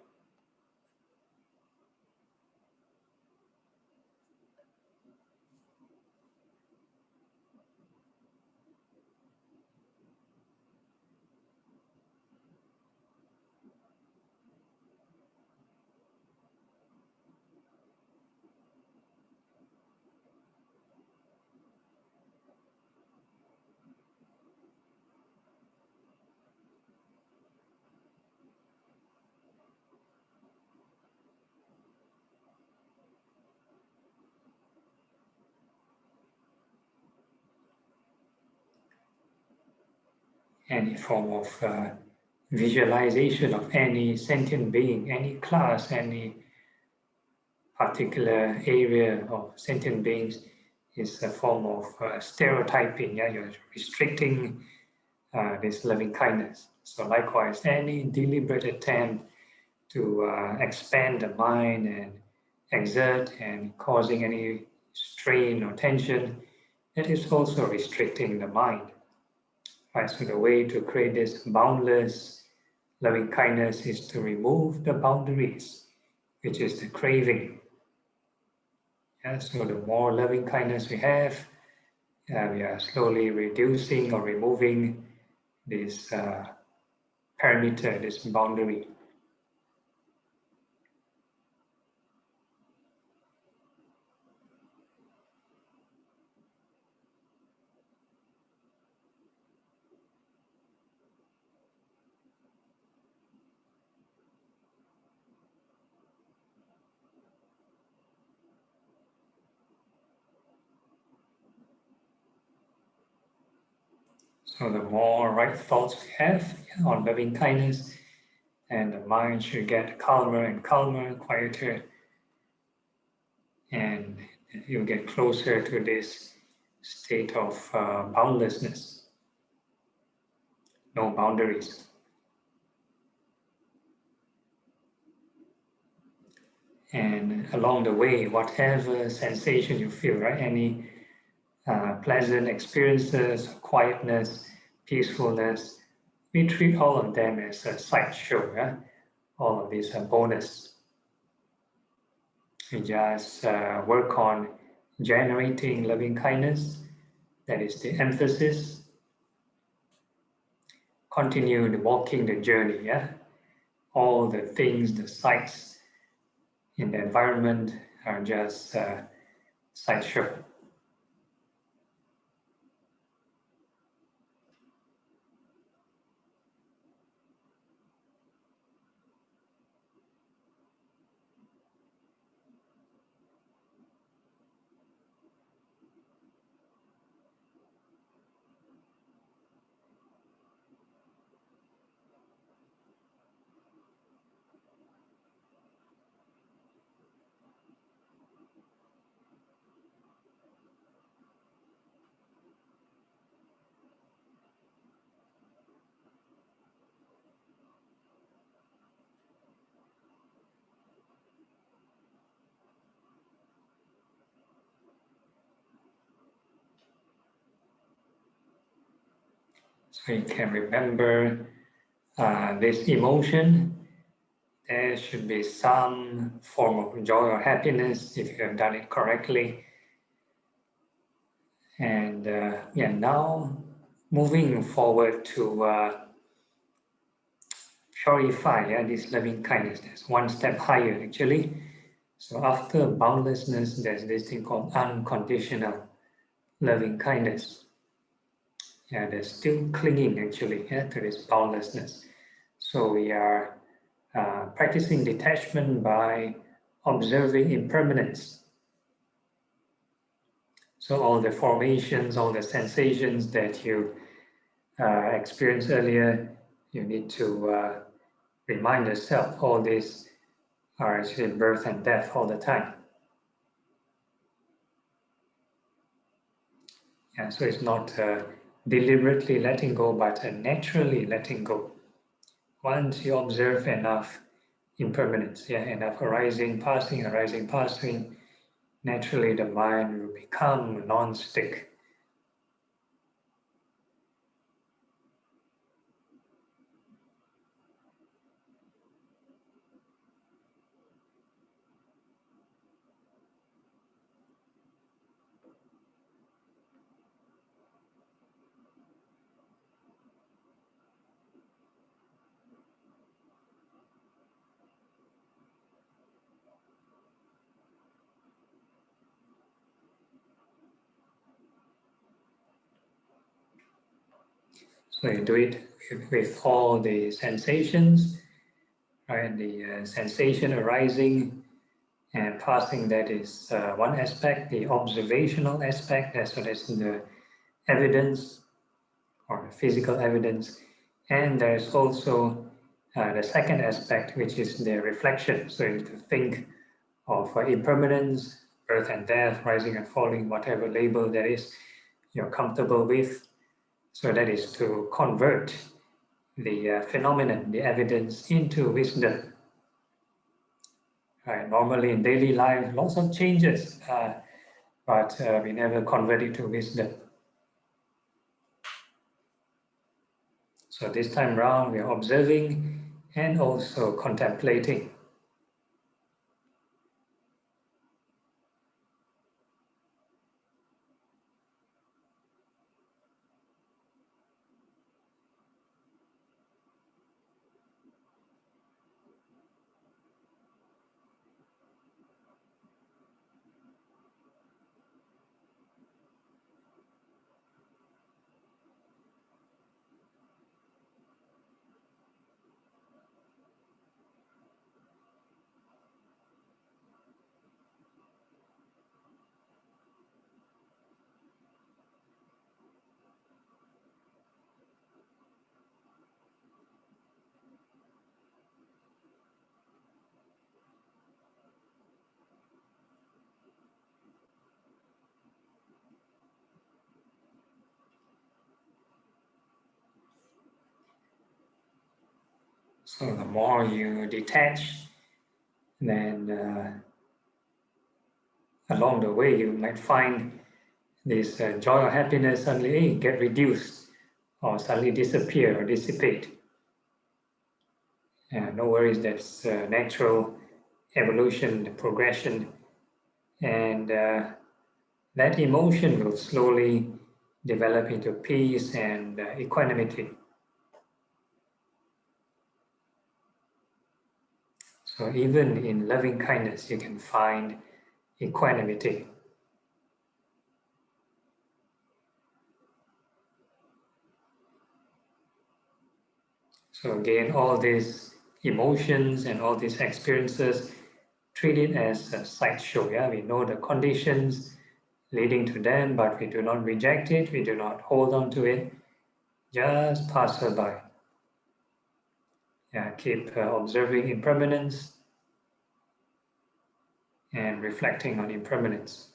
Any form of visualization of any sentient being, any class, any particular area of sentient beings is a form of stereotyping. Yeah, you're restricting this loving kindness. So likewise, any deliberate attempt to expand the mind and exert and causing any strain or tension, that is also restricting the mind. Right, so the way to create this boundless loving kindness is to remove the boundaries, which is the craving. Yeah, so the more loving kindness we have, we are slowly reducing or removing this parameter, this boundary. So the more right thoughts we have on loving kindness, and the mind should get calmer and calmer, quieter, and you'll get closer to this state of boundlessness, no boundaries. And along the way, whatever sensation you feel, right? Any pleasant experiences, quietness, peacefulness, we treat all of them as a sideshow. Yeah? All of these are bonus. We just work on generating loving kindness. That is the emphasis. Continue walking the journey. Yeah, all the things, the sights in the environment are just sideshow. So you can remember this emotion. There should be some form of joy or happiness if you have done it correctly. And now moving forward to purify this loving kindness. That's one step higher actually. So after boundlessness, there's this thing called unconditional loving kindness. Yeah, there's still clinging actually to this boundlessness. So we are practicing detachment by observing impermanence. So all the formations, all the sensations that you experienced earlier, you need to remind yourself all these are actually birth and death all the time. Yeah, so it's not deliberately letting go, but naturally letting go. Once you observe enough impermanence, enough arising, passing, naturally the mind will become non-stick. So you do it with all the sensations, right? The sensation arising and passing, that is one aspect, the observational aspect, as well as the evidence or physical evidence. And there's also the second aspect, which is the reflection. So you to think of impermanence, birth and death, rising and falling, whatever label that is you're comfortable with. So that is to convert the phenomenon, the evidence, into wisdom. Right. Normally in daily life, lots of changes, but we never convert it to wisdom. So this time around, we are observing and also contemplating. So the more you detach, then along the way you might find this joy or happiness suddenly get reduced or suddenly disappear or dissipate. No worries, that's natural evolution, progression, and that emotion will slowly develop into peace and equanimity. So even in loving kindness, you can find equanimity. So again, all these emotions and all these experiences, treat it as a sideshow. Yeah, we know the conditions leading to them, but we do not reject it. We do not hold on to it. Just pass her by. Yeah, keep observing impermanence and reflecting on impermanence.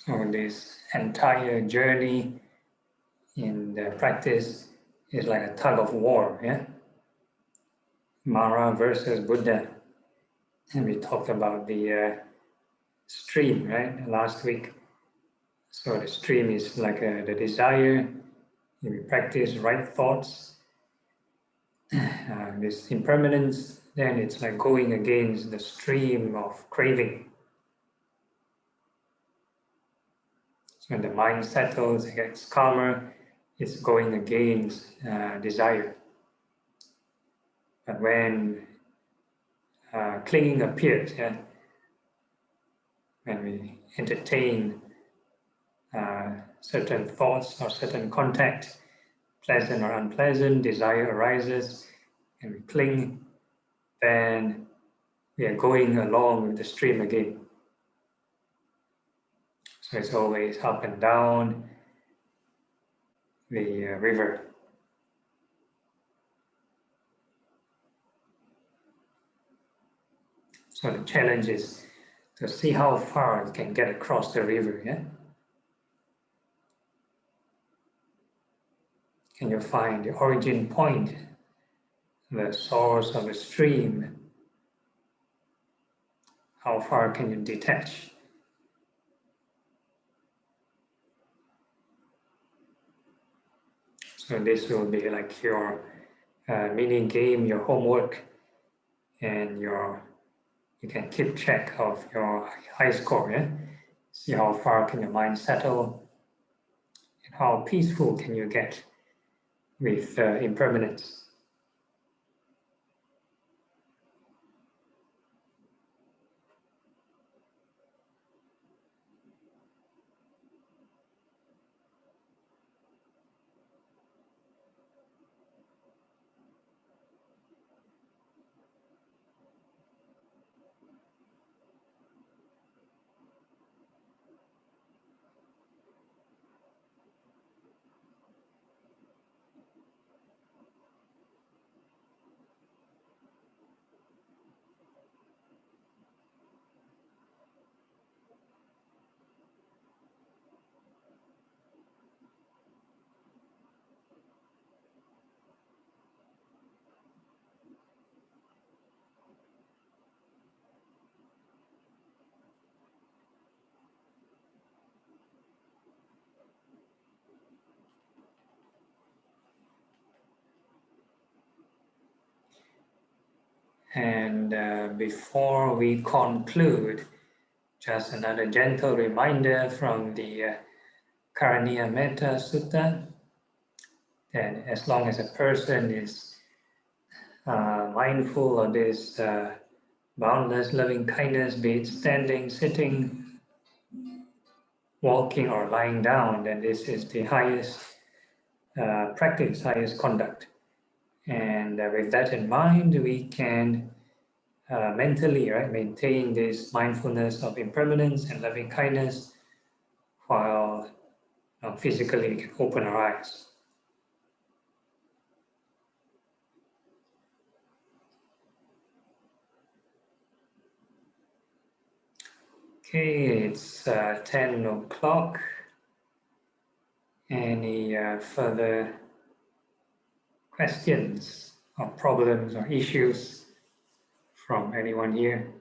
So this entire journey in the practice is like a tug of war, yeah? Mara versus Buddha. And we talked about the stream, right, last week. So the stream is like the desire, we practice right thoughts, this impermanence, then it's like going against the stream of craving. So when the mind settles, it gets calmer, it's going against desire. But when clinging appears, yeah, when we entertain certain thoughts or certain contact, pleasant or unpleasant, desire arises, and we cling, then we are going along with the stream again. So it's always up and down the river. So the challenge is to see how far you can get across the river. Yeah? Can you find the origin point, the source of the stream? How far can you detach? So this will be like your mini game, your homework, and you can keep track of your high score. Yeah? See how far can your mind settle, and how peaceful can you get with impermanence. And before we conclude, just another gentle reminder from the Karaniya Metta Sutta that as long as a person is mindful of this boundless loving kindness, be it standing, sitting, walking, or lying down, then this is the highest practice, highest conduct. And with that in mind, we can mentally maintain this mindfulness of impermanence and loving kindness while physically we can open our eyes. Okay, it's 10 o'clock. Any further questions or problems or issues from anyone here?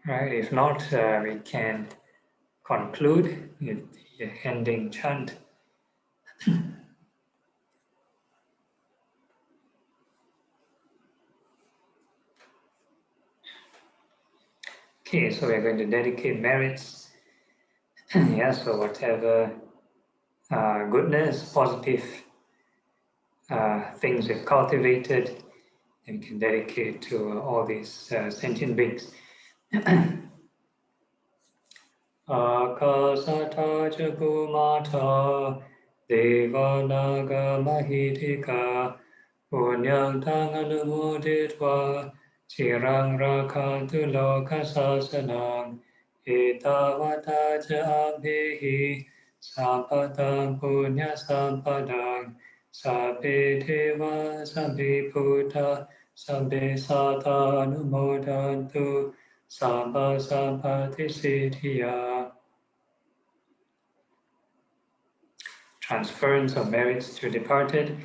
Right, if not, we can conclude with the ending chant. Okay, so we're going to dedicate merits. Yeah, so whatever goodness, positive things we've cultivated, and we can dedicate to all these sentient beings. Akasata Chapumata Deva Naga Mahitika Punyang Tang Anumoditva Chirang Rakantu Loka Sasanang Itavata Cha Abhihi Sampatang Punya Sampadang Sabbe Deva Sabbe Buddha Sabbe Sata Anumodantu Sabba Sampati Siddhya. Transference of merits to departed.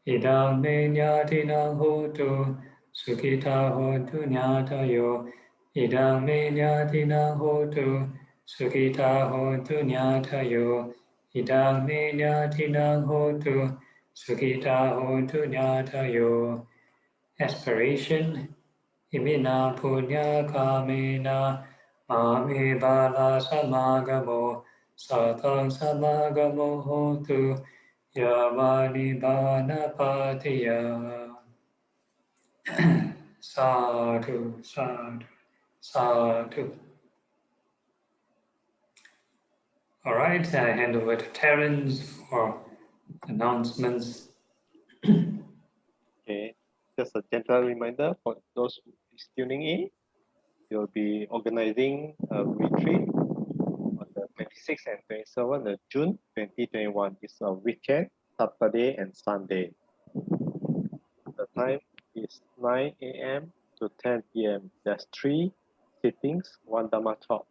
Idam me nyatinam hotu, sukhita hotu nyatayo. Idam me nyatinam hotu, sukhita hotu nyatayo. Idam me nyatinam hotu, sukhita hotu nyatayo. Aspiration. Imina punya kamena mami bala samagamo satang samagamo hotu yamani bana patiya. Sadhu, sadhu, sadhu. All right, I hand over to Terence for announcements. Okay, just a gentle reminder for those who is tuning in. You'll be organizing a retreat on the 26th and 27th of June 2021. It's a weekend, Saturday and Sunday. The time is 9 a.m. to 10 p.m. There's 3 sittings, 1 Dhamma talk.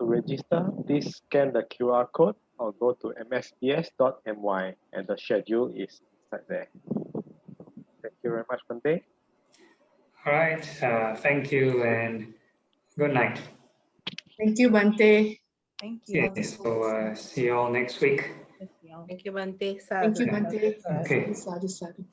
To register, please scan the QR code or go to msbs.my and the schedule is inside there. Thank you very much, Bante. All right, thank you and good night. Thank you, Bante. Thank you. Yes, so see you all next week. Thank you, Bante. Thank you, Sadhu. Bante. Okay. Sadhu, sadhu.